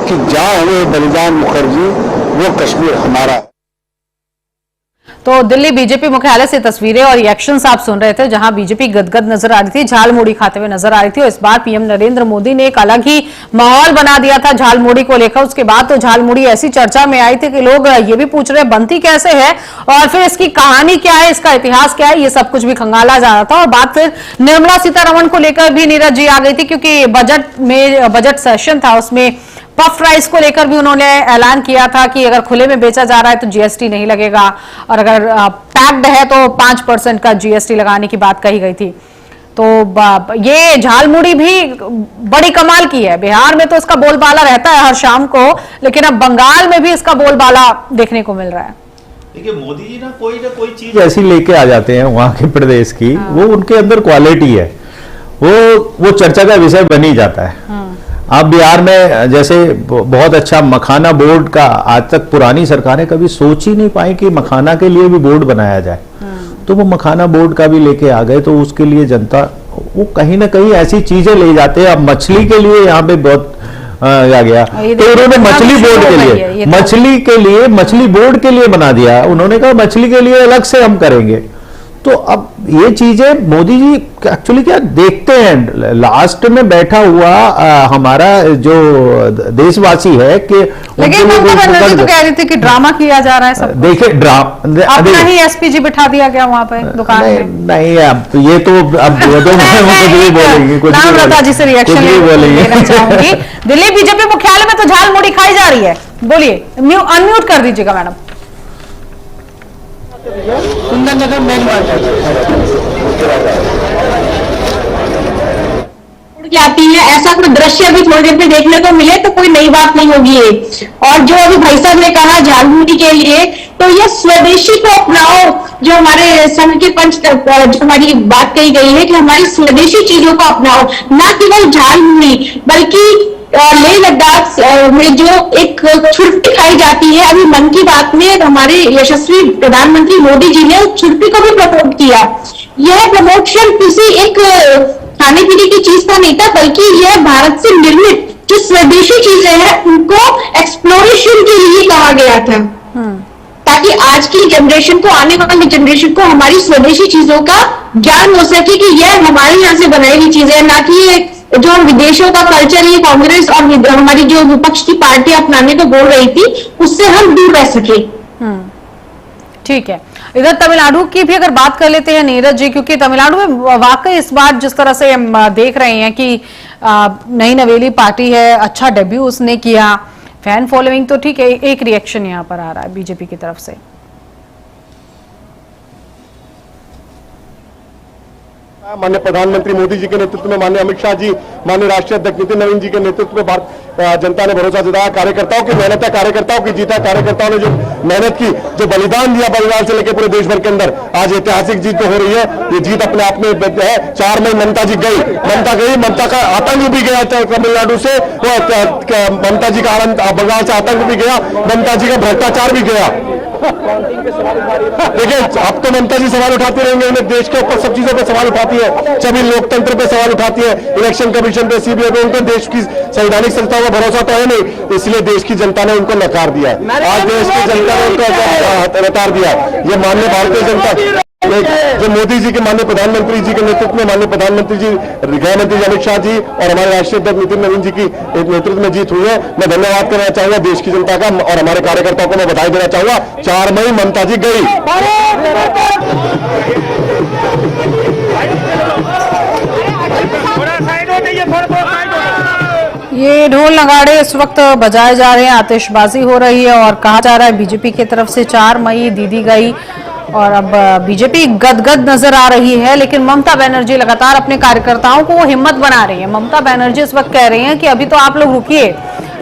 कि जहाँ हुए बलिदान मुखर्जी, वो कश्मीर हमारा है। तो दिल्ली बीजेपी मुख्यालय से तस्वीरें और रिएक्शंस आप सुन रहे थे, जहां बीजेपी गदगद नजर आ रही थी, झालमुड़ी खाते हुए नजर आ रही थी। और इस बार पीएम नरेंद्र मोदी ने एक अलग ही माहौल बना दिया था झालमुड़ी को लेकर। उसके बाद तो झालमुड़ी ऐसी चर्चा में आई थी कि लोग ये भी पूछ रहे बनती कैसे है, और फिर इसकी कहानी क्या है, इसका इतिहास क्या है, ये सब कुछ भी खंगाला जा रहा था। और बात फिर निर्मला सीतारमण को लेकर भी नीरज जी आ गई थी, क्योंकि बजट सेशन था, उसमें पफ राइस को लेकर भी उन्होंने ऐलान किया था कि अगर खुले में बेचा जा रहा है तो जीएसटी नहीं लगेगा, और अगर पैक्ड है तो 5% का जीएसटी लगाने की बात कही गई थी। तो ये झालमुड़ी भी बड़ी कमाल की है। बिहार में तो इसका बोलबाला रहता है हर शाम को, लेकिन अब बंगाल में भी इसका बोलबाला देखने को मिल रहा है। देखिए, मोदी जी ना कोई चीज ऐसी लेके आ जाते हैं वहां के प्रदेश की, वो उनके अंदर क्वालिटी है, वो चर्चा का विषय बन ही जाता है। आप बिहार में जैसे बहुत अच्छा मखाना बोर्ड का, आज तक पुरानी सरकारें कभी सोच ही नहीं पाई कि मखाना के लिए भी बोर्ड बनाया जाए, तो वो मखाना बोर्ड का भी लेके आ गए। तो उसके लिए जनता वो कहीं ना कहीं ऐसी चीजें ले जाते हैं। अब मछली के लिए यहाँ पे बहुत आ गया, तो उन्होंने मछली बोर्ड के लिए, मछली बोर्ड के लिए बना दिया। उन्होंने कहा मछली के लिए अलग से हम करेंगे। तो अब ये चीजें मोदी जी एक्चुअली क्या देखते हैं, लास्ट में बैठा हुआ हमारा जो देशवासी है कि, लेकिन ममता बनर्जी तो कह रही थी कि ड्रामा किया जा रहा है सब। देखिए अपना ही एसपीजी बिठा दिया गया वहां पे दुकान में। नहीं, अब ये तो अब कुछ भी बोलेंगे, नम्रता जी से रिएक्शन लेना चाहूंगी। दिल्ली बीजेपी मुख्यालय में तो झालमुड़ी खाई जा रही है, बोलिए, अनम्यूट कर दीजिएगा मैडम। सुंदरनगर मेन मार्केट आती है, ऐसा कोई दृश्य अभी थोड़ी देर में देखने को मिले तो कोई नई बात नहीं होगी ये। और जो अभी भाई साहब ने कहा झालमुड़ी के लिए, तो ये स्वदेशी को अपनाओ, जो हमारे संघ के पंच जो हमारी बात कही गई है कि हमारी स्वदेशी चीजों को अपनाओ, ना केवल झारखंड बल्कि लेह लद्दाख में जो एक छुट्टी खाई जाती है। अभी मन की बात में हमारे यशस्वी प्रधानमंत्री मोदी जी ने उस छुट्टी को भी प्रमोट किया। यह प्रमोशन किसी एक खाने पीने की चीज का नहीं था, बल्कि यह भारत से निर्मित जो स्वदेशी चीजें हैं उनको एक्सप्लोरेशन के लिए कहा गया था, ताकि आज की जनरेशन को, आने वाली जनरेशन को हमारी स्वदेशी चीजों का ज्ञान हो सके कि यह हमारे यहाँ से बनाई हुई चीजें, ना कि जो विदेशों का कल्चर ये कांग्रेस और हमारी जो विपक्ष की पार्टी अपनाने को बोल रही थी उससे हम दूर रह सके। ठीक है, इधर तमिलनाडु की भी अगर बात कर लेते हैं नीरज जी, क्योंकि तमिलनाडु में वाकई इस बार जिस तरह से हम देख रहे हैं कि नई नवेली पार्टी है, अच्छा डेब्यू उसने किया, फैन फॉलोइंग तो ठीक है, एक रिएक्शन यहाँ पर आ रहा है बीजेपी की तरफ से। माननीय प्रधानमंत्री मोदी जी के नेतृत्व में, माननीय अमित शाह जी, माननीय राष्ट्रीय अध्यक्ष नितिन नवीन जी के नेतृत्व में भारत जनता ने भरोसा जताया। कार्यकर्ताओं की मेहनत है, कार्यकर्ताओं की जीत है, कार्यकर्ताओं ने जो मेहनत की, जो बलिदान दिया बंगाल से लेकर पूरे देश भर के अंदर, आज ऐतिहासिक जीत तो हो रही है। ये जीत अपने आप में है। 4 मई ममता जी गई, ममता का आतंक भी गया तमिलनाडु से, ममता जी का बंगाल से आतंक भी गया, ममता जी का भ्रष्टाचार भी गया। देखिए, अब तो ममता जी सवाल उठाते रहेंगे, उन्हें देश के ऊपर सब चीजों पर सवाल उठाती है, सभी लोकतंत्र पे सवाल उठाती है, इलेक्शन कमीशन पे, सीबीआई पे, उनको देश की संवैधानिक संस्थाओं का भरोसा तो है नहीं, इसलिए देश की जनता ने उनको नकार दिया। आज देश की जनता ने उनको नकार दिया। ये माननीय भारतीय जनता, जो मोदी जी के, माननीय प्रधानमंत्री जी के नेतृत्व में, माननीय प्रधानमंत्री जी, गृह मंत्री अमित शाह जी और हमारे राष्ट्रीय अध्यक्ष नितिन नवीन जी की नेतृत्व में जीत हुई है। मैं धन्यवाद करना चाहूंगा देश की जनता का और हमारे कार्यकर्ताओं को मैं बधाई देना चाहूंगा। 4 मई ममता जी गई। ये ढोल नगाड़े इस वक्त बजाए जा रहे हैं, आतिशबाजी हो रही है और कहा जा रहा है बीजेपी की तरफ से 4 मई दीदी गई और अब बीजेपी गदगद नजर आ रही है। लेकिन ममता बनर्जी लगातार अपने कार्यकर्ताओं को हिम्मत बना रही है। ममता बनर्जी इस वक्त कह रही हैं कि अभी तो आप लोग रुकिए,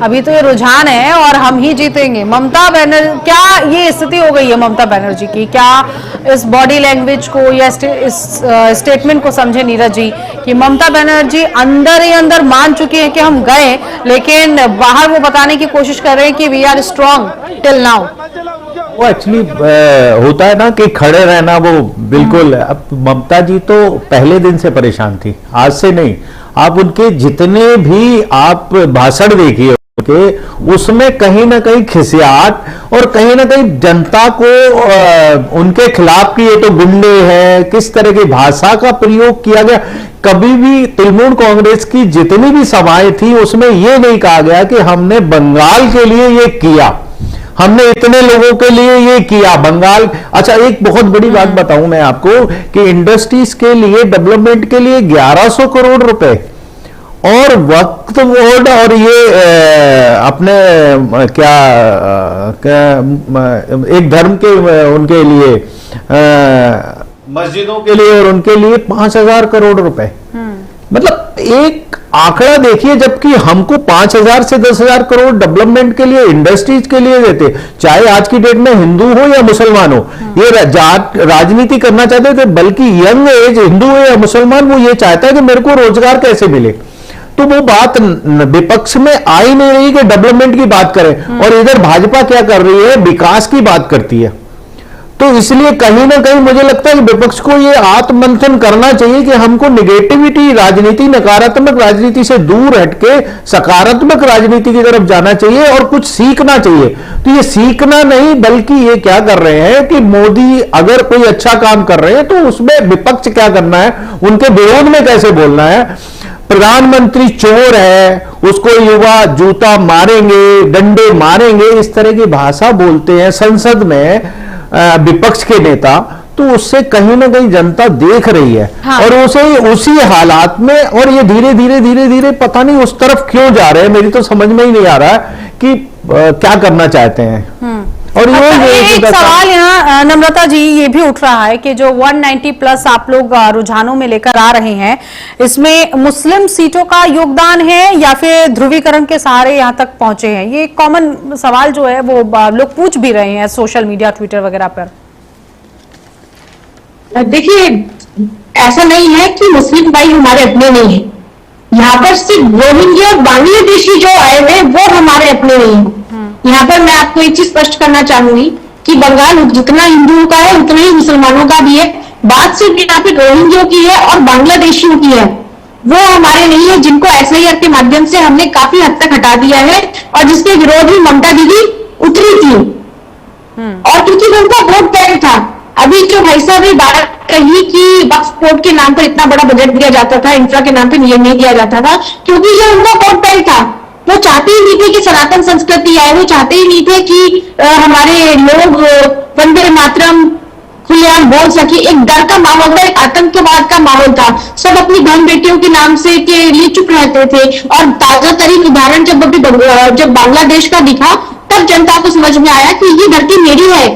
अभी तो ये रुझान है और हम ही जीतेंगे। ममता बनर्जी, क्या ये स्थिति हो गई है ममता बनर्जी की? क्या इस बॉडी लैंग्वेज को या इस स्टेटमेंट को समझे नीरज जी कि ममता बनर्जी अंदर ही अंदर मान चुकी है कि हम गए, लेकिन बाहर वो बताने की कोशिश कर रहे हैं कि we are strong till now? वो एक्चुअली होता है ना कि खड़े रहना, वो बिल्कुल। अब ममता जी तो पहले दिन से परेशान थी, आज से नहीं। आप उनके जितने भी आप भाषण देखिए उनके, उसमें कहीं ना कहीं खिसियाट और कहीं ना कहीं जनता को उनके खिलाफ की ये तो गुंडे हैं, किस तरह की भाषा का प्रयोग किया गया। कभी भी तृणमूल कांग्रेस की जितनी भी सभाएं थी उसमें ये नहीं कहा गया कि हमने बंगाल के लिए ये किया, हमने इतने लोगों के लिए ये किया बंगाल। अच्छा, एक बहुत बड़ी बात बताऊं मैं आपको कि इंडस्ट्रीज के लिए, डेवलपमेंट के लिए 1100 करोड़ रुपए और वक्फ बोर्ड और ये अपने क्या एक धर्म के उनके लिए मस्जिदों के लिए और उनके लिए 5000 करोड़ रुपए। मतलब एक आंकड़ा देखिए, जबकि हमको 5000 से 10,000 करोड़ डेवलपमेंट के लिए, इंडस्ट्रीज के लिए देते, चाहे आज की डेट में हिंदू हो या मुसलमान हो, ये राजनीति करना चाहते थे। बल्कि यंग एज हिंदू हो या मुसलमान, वो ये चाहता है कि मेरे को रोजगार कैसे मिले। तो वो बात विपक्ष में आ ही नहीं रही कि डेवलपमेंट की बात करें, और इधर भाजपा क्या कर रही है, विकास की बात करती है। तो इसलिए कहीं ना कहीं मुझे लगता है कि विपक्ष को ये आत्ममंथन करना चाहिए कि हमको निगेटिविटी राजनीति, नकारात्मक राजनीति से दूर हटके सकारात्मक राजनीति की तरफ जाना चाहिए और कुछ सीखना चाहिए। तो ये सीखना नहीं, बल्कि ये क्या कर रहे हैं कि मोदी अगर कोई अच्छा काम कर रहे हैं तो उसमें विपक्ष क्या करना है, उनके विरोध में कैसे बोलना है। प्रधानमंत्री चोर है, उसको युवा जूता मारेंगे, डंडे मारेंगे, इस तरह की भाषा बोलते हैं संसद में विपक्ष के नेता, तो उससे कहीं ना कहीं जनता देख रही है। हाँ। और उसी हालात में, और ये धीरे धीरे पता नहीं उस तरफ क्यों जा रहे हैं, मेरी तो समझ में ही नहीं आ रहा है कि क्या करना चाहते हैं। और एक सवाल यहाँ नम्रता जी ये भी उठ रहा है कि जो 190 प्लस आप लोग रुझानों में लेकर आ रहे हैं, इसमें मुस्लिम सीटों का योगदान है या फिर ध्रुवीकरण के सहारे यहाँ तक पहुंचे हैं? ये एक कॉमन सवाल जो है वो लोग पूछ भी रहे हैं सोशल मीडिया, ट्विटर वगैरह पर। देखिए, ऐसा नहीं है कि मुस्लिम भाई हमारे अपने नहीं है। यहाँ पर सिर्फ रोहिंग्या और बांग्लादेशी जो आए हुए वो हमारे अपने नहीं है। यहाँ पर मैं आपको एक चीज स्पष्ट करना चाहूंगी कि बंगाल जितना हिंदुओं का है उतना ही मुसलमानों का भी है। बात सिर्फ यहाँ पे रोहिंग्या की है और बांग्लादेशियों की है, वो हमारे नहीं है, जिनको SIR के माध्यम से हमने काफी हद तक हटा दिया है और जिसके विरोध में ममता दीदी उतरी थी। और क्योंकि वो उनका वोट बैंक था। अभी जो भाई साहब ने बात कही कि वक्फ बोर्ड के नाम पर इतना बड़ा बजट दिया जाता था, इंफ्रा के नाम पर नहीं दिया जाता था, क्योंकि जो उनका वोट बैंक था। वो चाहते ही नहीं थे कि सनातन संस्कृति आए, वो चाहते ही नहीं थे कि हमारे लोग वंदे मातरम खुलेआम बोल सके। एक डर का माहौल था, एक आतंकवाद का माहौल था। सब अपनी बहन बेटियों के नाम से के लिए चुप रहते थे। और ताजा तरीन उदाहरण जब बांग्लादेश का दिखा, तब जनता को समझ में आया कि ये धरती मेरी है,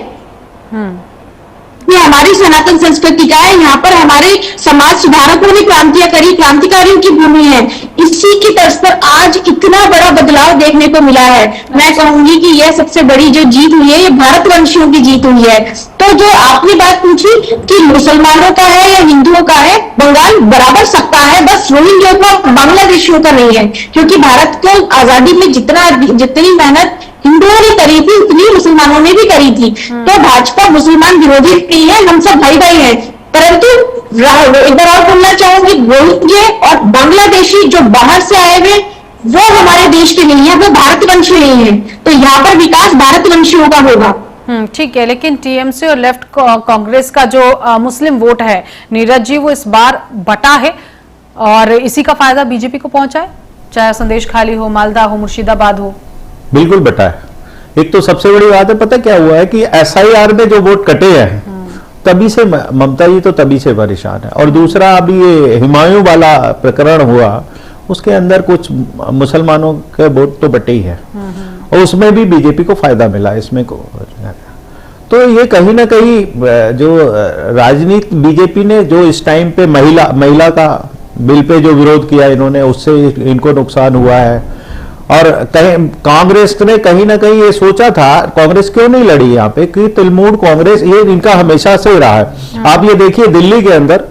ये हमारी सनातन संस्कृति का है। यहाँ पर हमारे समाज सुधारकों ने क्रांतियां करी, क्रांतिकारियों की भूमि है। इसी की तर्ज पर आज इतना बड़ा बदलाव देखने को मिला है। मैं कहूंगी कि यह सबसे बड़ी जो जीत हुई है, ये भारतवंशियों की जीत हुई है। तो जो आपने बात पूछी कि मुसलमानों का है या हिंदुओं का है, बंगाल बराबर सकता है, बस रोहिंग्या का बांग्लादेशियों का नहीं है। क्योंकि भारत को आजादी में जितनी मेहनत हिंदुओं ने करी थी उतनी मुसलमानों ने भी करी थी। तो भाजपा मुसलमान विरोधी नहीं है, हम सब भाई भाई हैं। परंतु एक बार और बोलना चाहूंगी, रोहिंग्या और बांग्लादेशी जो बाहर से आए हुए वो हमारे देश के नहीं है, वो भारतवंशी नहीं है। तो यहाँ पर विकास भारतवंशियों का होगा। ठीक है, लेकिन टीएमसी और लेफ्ट कांग्रेस का जो मुस्लिम वोट है नीरज जी, वो इस बार बटा है और इसी का फायदा बीजेपी को पहुंचा है, चाहे संदेश खाली हो, मालदा हो, मुर्शिदाबाद हो। बिल्कुल बटा है। एक तो सबसे बड़ी बात है, पता क्या हुआ है कि SIR में जो वोट कटे हैं तभी से ममता जी तो तभी से परेशान है। और दूसरा अभी ये हुमायूं वाला प्रकरण हुआ, उसके अंदर कुछ मुसलमानों के वोट तो बटे ही है और उसमें भी बीजेपी को फायदा मिला इसमें को। तो ये कहीं ना कहीं जो राजनीति बीजेपी ने जो इस टाइम पे महिला का बिल पे जो विरोध किया इन्होंने, उससे इनको नुकसान हुआ है। और कांग्रेस ने कहीं ना कहीं ये सोचा था, कांग्रेस क्यों नहीं लड़ी यहाँ पे, कि तृणमूल कांग्रेस ये इनका हमेशा से रहा है। आप ये देखिए दिल्ली के अंदर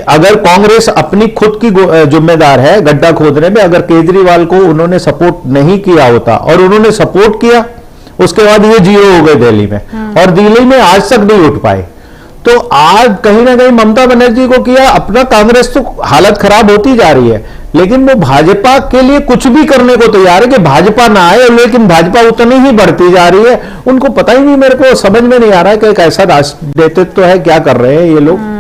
अगर कांग्रेस अपनी खुद की जिम्मेदार है गड्ढा खोदने में, अगर केजरीवाल को उन्होंने सपोर्ट नहीं किया होता और उन्होंने सपोर्ट किया, उसके बाद ये 0 हो गए दिल्ली में और दिल्ली में आज तक नहीं उठ पाए। तो आज कहीं ना कहीं ममता बनर्जी को किया अपना, कांग्रेस तो हालत खराब होती जा रही है, लेकिन वो भाजपा के लिए कुछ भी करने को तैयार है कि भाजपा ना आए, लेकिन भाजपा उतनी ही बढ़ती जा रही है। उनको पता ही नहीं, मेरे को समझ में नहीं आ रहा है कि एक ऐसा राष्ट्र नेतृत्व है, क्या कर रहे हैं ये लोग।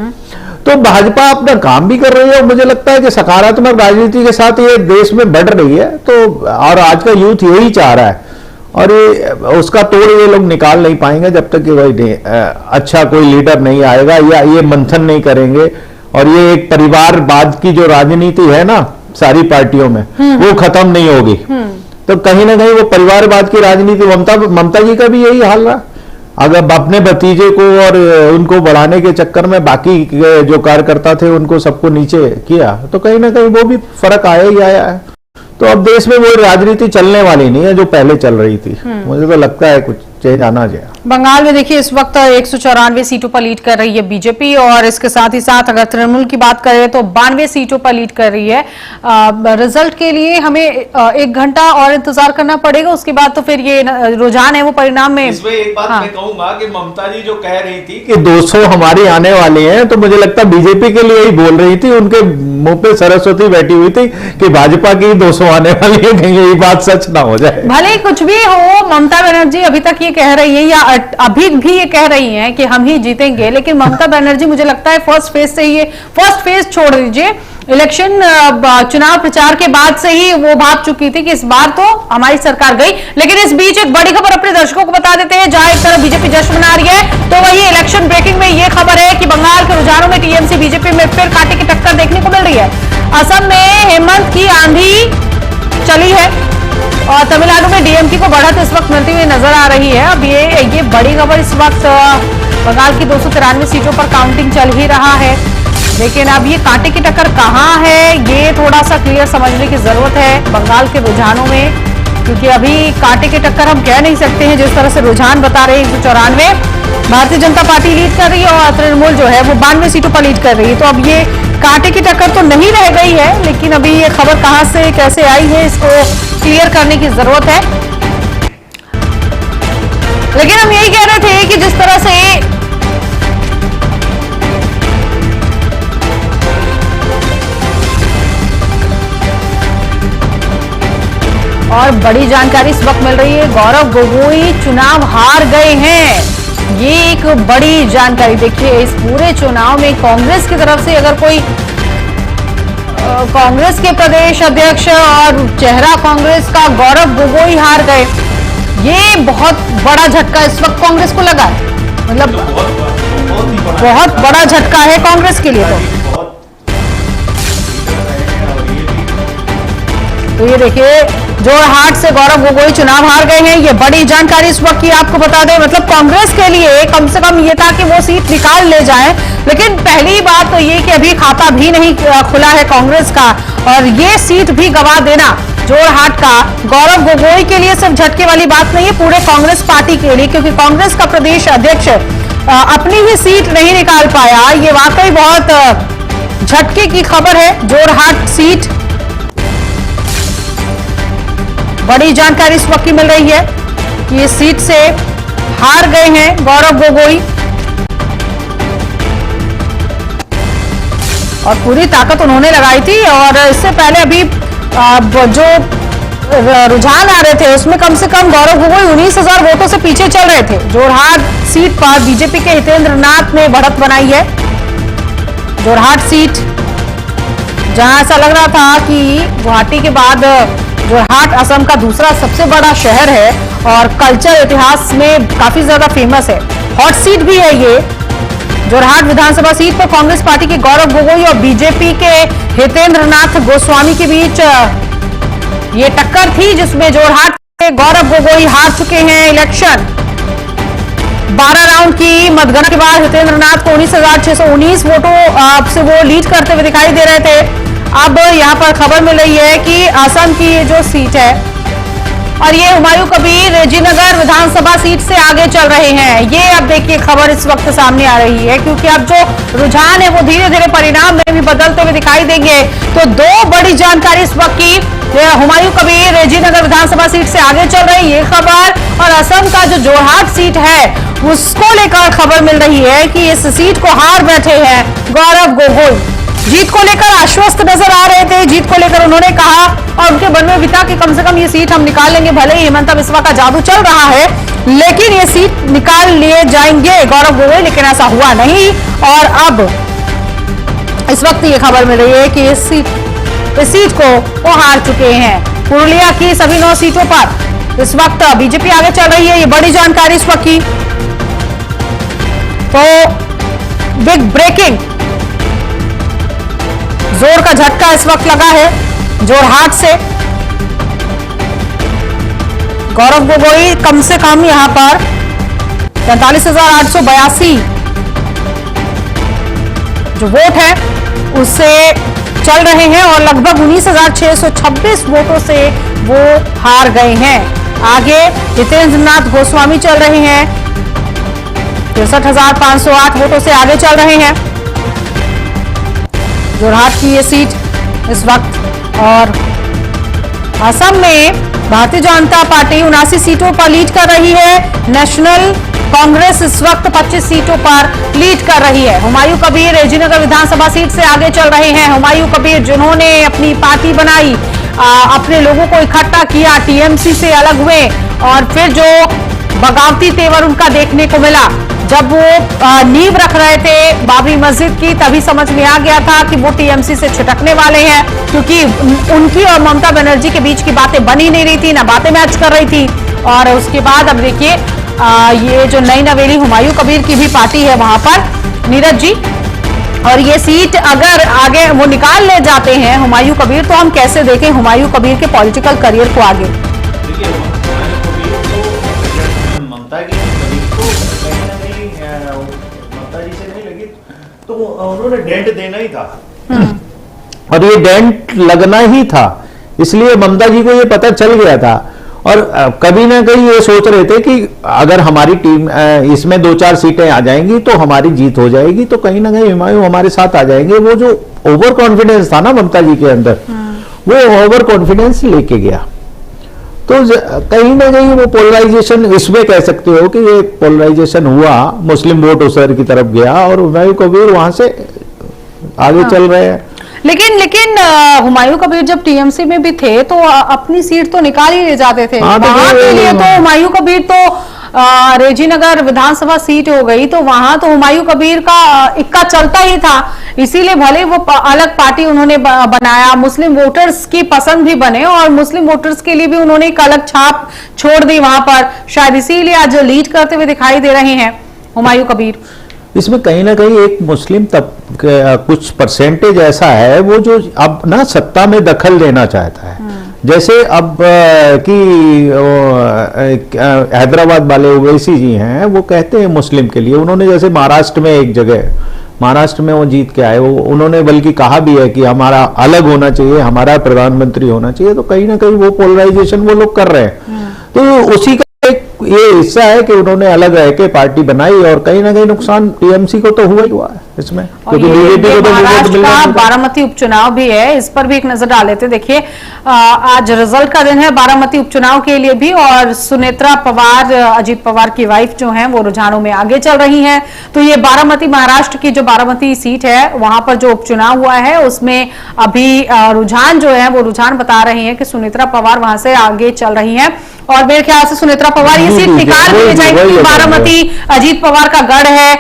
तो भाजपा अपना काम भी कर रही है और मुझे लगता है कि सकारात्मक राजनीति के साथ ये देश में बढ़ रही है। तो और आज का यूथ यही चाह रहा है और ये उसका तोड़ ये लोग निकाल नहीं पाएंगे जब तक कि कोई अच्छा कोई लीडर नहीं आएगा या ये मंथन नहीं करेंगे। और ये एक परिवारवाद की जो राजनीति है ना सारी पार्टियों में, वो खत्म नहीं होगी। तो कहीं ना कहीं वो परिवारवाद की राजनीति, ममता जी का भी यही हाल रहा। अगर अपने भतीजे को और उनको बढ़ाने के चक्कर में बाकी जो कार्यकर्ता थे उनको सबको नीचे किया, तो कहीं ना कहीं वो भी फर्क आया ही आया है। तो अब देश में वो राजनीति चलने वाली नहीं है जो पहले चल रही थी। मुझे तो लगता है कुछ चेंज आना चाहिए। बंगाल में देखिए इस वक्त 194 सीटों पर लीड कर रही है बीजेपी और इसके साथ ही साथ अगर तृणमूल की बात करें तो 92 सीटों पर लीड कर रही है। रिजल्ट के लिए हमें 1 घंटा और इंतजार करना पड़ेगा, उसके बाद तो फिर ये रुझान है वो परिणाम में। इसमें एक बात मैं कहूंगा कि ममता जी जो कह रही थी कि 200 हमारी आने वाले हैं, तो मुझे लगता है बीजेपी के लिए ही बोल रही थी, उनके मुंह पे सरस्वती बैठी हुई थी कि भाजपा की 200 आने वाली है, कहीं ये बात सच ना हो जाए। भले कुछ भी हो, ममता बनर्जी अभी तक ये कह रही है या अभी भी ये कह रही हैं कि हम ही जीतेंगे, लेकिन ममता बनर्जी मुझे लगता है फर्स्ट फेज से ही, फर्स्ट फेज छोड़ दीजिए, इलेक्शन चुनाव प्रचार के बाद से ही वो भाग चुकी थी कि इस बार तो हमारी सरकार गई। लेकिन इस बीच एक बड़ी खबर अपने दर्शकों को बता देते हैं, जहां एक तरफ बीजेपी जश्न मना रही है तो वही इलेक्शन ब्रेकिंग में ये खबर है कि बंगाल के रुझानों में टीएमसी बीजेपी में फिर कांटे की टक्कर देखने को मिल रही है। असम में हेमंत की आंधी चली है, और तमिलनाडु में डीएमके को बढ़त इस वक्त मिलती हुई नजर आ रही है। अब ये बड़ी खबर इस वक्त बंगाल की 293 सीटों पर काउंटिंग चल ही रहा है, लेकिन अब ये कांटे की टक्कर कहां है ये थोड़ा सा क्लियर समझने की जरूरत है बंगाल के रुझानों में, क्योंकि अभी कांटे की टक्कर हम कह नहीं सकते हैं। जिस तरह से रुझान बता रहे हैं 194 भारतीय जनता पार्टी लीड कर रही है और तृणमूल जो है वो 92 सीटों पर लीड कर रही है, तो अब ये कांटे की टक्कर तो नहीं रह गई है, लेकिन अभी ये खबर कहां से कैसे आई है इसको क्लियर करने की जरूरत है। लेकिन हम यही कह रहे थे कि जिस तरह से और बड़ी जानकारी इस वक्त मिल रही है, गौरव गोगोई चुनाव हार गए हैं। ये एक बड़ी जानकारी। देखिए इस पूरे चुनाव में कांग्रेस की तरफ से अगर कोई कांग्रेस के प्रदेश अध्यक्ष और चेहरा कांग्रेस का गौरव गोगोई हार गए, ये बहुत बड़ा झटका इस वक्त कांग्रेस को लगा, मतलब बहुत बड़ा झटका है कांग्रेस के लिए। तो ये देखिए जोरहाट से गौरव गोगोई चुनाव हार गए हैं, ये बड़ी जानकारी इस वक्त की आपको बता दें। मतलब कांग्रेस के लिए कम से कम ये था कि वो सीट निकाल ले जाए, लेकिन पहली बात तो ये कि अभी खाता भी नहीं खुला है कांग्रेस का, और ये सीट भी गवा देना जोरहाट का गौरव गोगोई के लिए सिर्फ झटके वाली बात नहीं है, पूरे कांग्रेस पार्टी के लिए, क्योंकि कांग्रेस का प्रदेश अध्यक्ष अपनी ही सीट नहीं निकाल पाया। ये वाकई बहुत झटके की खबर है। जोरहाट सीट बड़ी जानकारी इस वक्त की मिल रही है कि ये सीट से हार गए हैं गौरव गोगोई, और पूरी ताकत उन्होंने लगाई थी। और इससे पहले अभी जो रुझान आ रहे थे उसमें कम से कम गौरव गोगोई 19,000 वोटों से पीछे चल रहे थे। जोरहाट सीट पर बीजेपी के हितेंद्र नाथ ने बढ़त बनाई है। जोरहाट सीट जहां ऐसा लग रहा था कि गुवाहाटी के बाद जोरहाट असम का दूसरा सबसे बड़ा शहर है और कल्चर इतिहास में काफी ज्यादा फेमस है, हॉट सीट भी है ये। जोरहाट विधानसभा सीट पर कांग्रेस पार्टी के गौरव गोगोई और बीजेपी के हितेंद्र नाथ गोस्वामी के बीच ये टक्कर थी, जिसमें जोरहाट के गौरव गोगोई हार चुके हैं इलेक्शन। 12 राउंड की मतगणना के बाद हितेंद्र नाथ को 19,619 वोटों से वो लीड करते हुए दिखाई दे रहे थे। अब यहां पर खबर मिल रही है कि असम की ये जो सीट है और ये हुमायूं कबीर रेजीनगर विधानसभा सीट से आगे चल रहे हैं। ये अब देखिए खबर इस वक्त सामने आ रही है, क्योंकि अब जो रुझान है वो धीरे धीरे परिणाम में भी बदलते हुए दिखाई देंगे। तो दो बड़ी जानकारी इस वक्त की, हुमायूं कबीर रेजीनगर विधानसभा सीट से आगे चल रही है ये खबर, और असम का जो जोरहाट सीट है उसको लेकर खबर मिल रही है कि इस सीट को हार बैठे हैं गौरव गोगोई। जीत को लेकर आश्वस्त नजर आ रहे थे, जीत को लेकर उन्होंने कहा और उनके मन में भी था कि कम से कम ये सीट हम निकाल लेंगे। भले ही हिमंता बिस्वा का जादू चल रहा है, लेकिन ये सीट निकाल लिए जाएंगे गौरव गोगोई, लेकिन ऐसा हुआ नहीं। और अब इस वक्त ये खबर मिल रही है कि इस सीट को वो हार चुके हैं। पुरुलिया की सभी 9 सीटों पर इस वक्त बीजेपी आगे चल रही है, ये बड़ी जानकारी इस वक्त की। तो बिग ब्रेकिंग, जोर का झटका इस वक्त लगा है जोरहाट से। गौरव गोगोई कम से कम यहां पर 43,882 जो वोट है उससे चल रहे हैं और लगभग 19,626 वोटों से वो हार गए हैं। आगे हितेंद्र नाथ गोस्वामी चल रहे हैं, 63,508 वोटों से आगे चल रहे हैं जोरहाट की ये सीट इस वक्त। और असम में भारतीय जनता पार्टी 79 सीटों पर लीड कर रही है। नेशनल कांग्रेस इस वक्त 25 सीटों पर लीड कर रही है। हुमायूं कबीर रेजीनगर विधानसभा सीट से आगे चल रहे हैं। हुमायूं कबीर जिन्होंने अपनी पार्टी बनाई, अपने लोगों को इकट्ठा किया, टीएमसी से अलग हुए और फिर जो बगावती तेवर उनका देखने को मिला जब वो नींव रख रहे थे बाबरी मस्जिद की, तभी समझ में आ गया था कि वो टीएमसी से छिटकने वाले हैं, क्योंकि उनकी और ममता बनर्जी के बीच की बातें बन ही नहीं रही थी, ना बातें मैच कर रही थी। और उसके बाद अब देखिए ये जो नई नवेली हुमायूं कबीर की भी पार्टी है वहां पर नीरज जी, और ये सीट अगर आगे वो निकाल ले जाते हैं हुमायूं कबीर, तो हम कैसे देखें हुमायूं कबीर के पॉलिटिकल करियर को आगे। ममता की तो कहीं ना कहीं ममता जी से नहीं लगी तो उन्होंने डेंट देना ही था और ये डेंट लगना ही था, इसलिए ममता जी को ये पता चल गया था। और कभी ना कहीं ये सोच रहे थे कि अगर हमारी टीम इसमें 2-4 सीटें आ जाएंगी तो हमारी जीत हो जाएगी, तो कहीं ना कहीं हुमायूं हमारे साथ आ जाएंगे। वो जो ओवर कॉन्फिडेंस था ना ममता जी के अंदर, वो ओवर कॉन्फिडेंस लेके गया। तो कहीं ना कहीं वो पोलराइजेशन, इसमें कह सकते हो कि ये पोलराइजेशन हुआ, मुस्लिम वोट उस की तरफ गया और हुमायूं कबीर वहां से आगे चल रहे हैं। लेकिन हुमायूं कबीर जब टीएमसी में भी थे तो अपनी सीट तो निकाल ही ले जाते थे। वहां के लिए तो हुमायूं कबीर तो रेजीनगर विधानसभा सीट हो गई, तो वहां तो हुमायूं कबीर का इक्का चलता ही था। इसीलिए भले वो अलग पार्टी उन्होंने बनाया, मुस्लिम वोटर्स की पसंद भी बने और मुस्लिम वोटर्स के लिए भी उन्होंने एक अलग छाप छोड़ दी वहां पर। शायद इसीलिए आज लीड करते हुए दिखाई दे रहे हैं हुमायूं कबीर। इसमें कहीं ना कहीं एक मुस्लिम कुछ परसेंटेज ऐसा है वो जो अब ना सत्ता में दखल लेना चाहता है। जैसे अब कि हैदराबाद वाले ओवैसी जी हैं, वो कहते हैं मुस्लिम के लिए, उन्होंने जैसे महाराष्ट्र में एक जगह, महाराष्ट्र में वो जीत के आए, वो उन्होंने बल्कि कहा भी है कि हमारा अलग होना चाहिए, हमारा प्रधानमंत्री होना चाहिए। तो कहीं ना कहीं वो पोलराइजेशन वो लोग कर रहे हैं। तो उसी का एक ये हिस्सा है कि उन्होंने अलग रह के पार्टी बनाई और कहीं ना कहीं नुकसान टीएमसी को तो हुआ ही हुआ है इसमें, क्योंकि बीजेपी को तो महाराष्ट्र का बारामती उपचुनाव भी है, इस पर भी एक नजर डाल लेते। देखिए आज रिजल्ट का दिन है बारामती उपचुनाव के लिए भी, और सुनेत्रा पवार, अजीत पवार की वाइफ जो है वो रुझानों में आगे चल रही हैं। तो ये बारामती, महाराष्ट्र की जो बारामती सीट है वहां पर जो उपचुनाव हुआ है उसमें अभी रुझान जो है वो रुझान बता रहे हैं कि सुनेत्रा पवार वहां से आगे चल रही है। और मेरे ख्याल से सुनेत्रा पवार ये सीट निकाल के जाएगी। बारामती अजीत पवार का गढ़ है,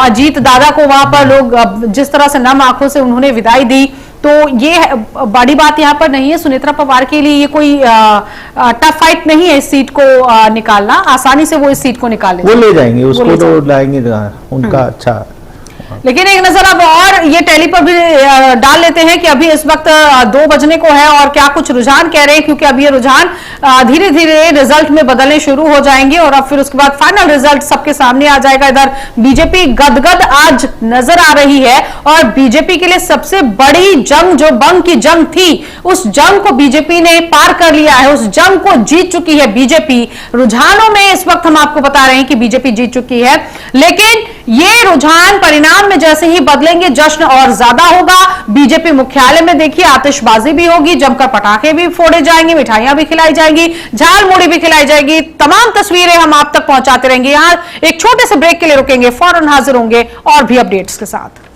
अजीत दादा को वहां पर लोग जिस तरह से नम आंखों से उन्होंने विदाई दी, तो ये बड़ी बात यहाँ पर नहीं है। सुनेत्रा पवार के लिए ये कोई टफ फाइट नहीं है इस सीट को निकालना, आसानी से वो इस सीट को निकालेंगे, वो ले जाएंगे, उसको तो लाएंगे उनका। अच्छा, लेकिन एक नजर अब और ये टैली पर भी डाल लेते हैं कि अभी इस वक्त 2 बजने को है और क्या कुछ रुझान कह रहे हैं, क्योंकि अब ये रुझान धीरे धीरे रिजल्ट में बदलने शुरू हो जाएंगे और अब फिर उसके बाद फाइनल रिजल्ट सबके सामने आ जाएगा। इधर बीजेपी गदगद आज नजर आ रही है और बीजेपी के लिए सबसे बड़ी जंग जो बंग की जंग थी, उस जंग को बीजेपी ने पार कर लिया है, उस जंग को जीत चुकी है बीजेपी। रुझानों में इस वक्त हम आपको बता रहे हैं कि बीजेपी जीत चुकी है, लेकिन ये रुझान परिणाम में जैसे ही बदलेंगे जश्न और ज्यादा होगा। बीजेपी मुख्यालय में देखिए आतिशबाजी भी होगी, जमकर पटाखे भी फोड़े जाएंगे, मिठाइयां भी खिलाई जाएंगी, झाल मुड़ी भी खिलाई जाएगी। तमाम तस्वीरें हम आप तक पहुंचाते रहेंगे। यहां एक छोटे से ब्रेक के लिए रुकेंगे, फौरन हाजिर होंगे और भी अपडेट्स के साथ।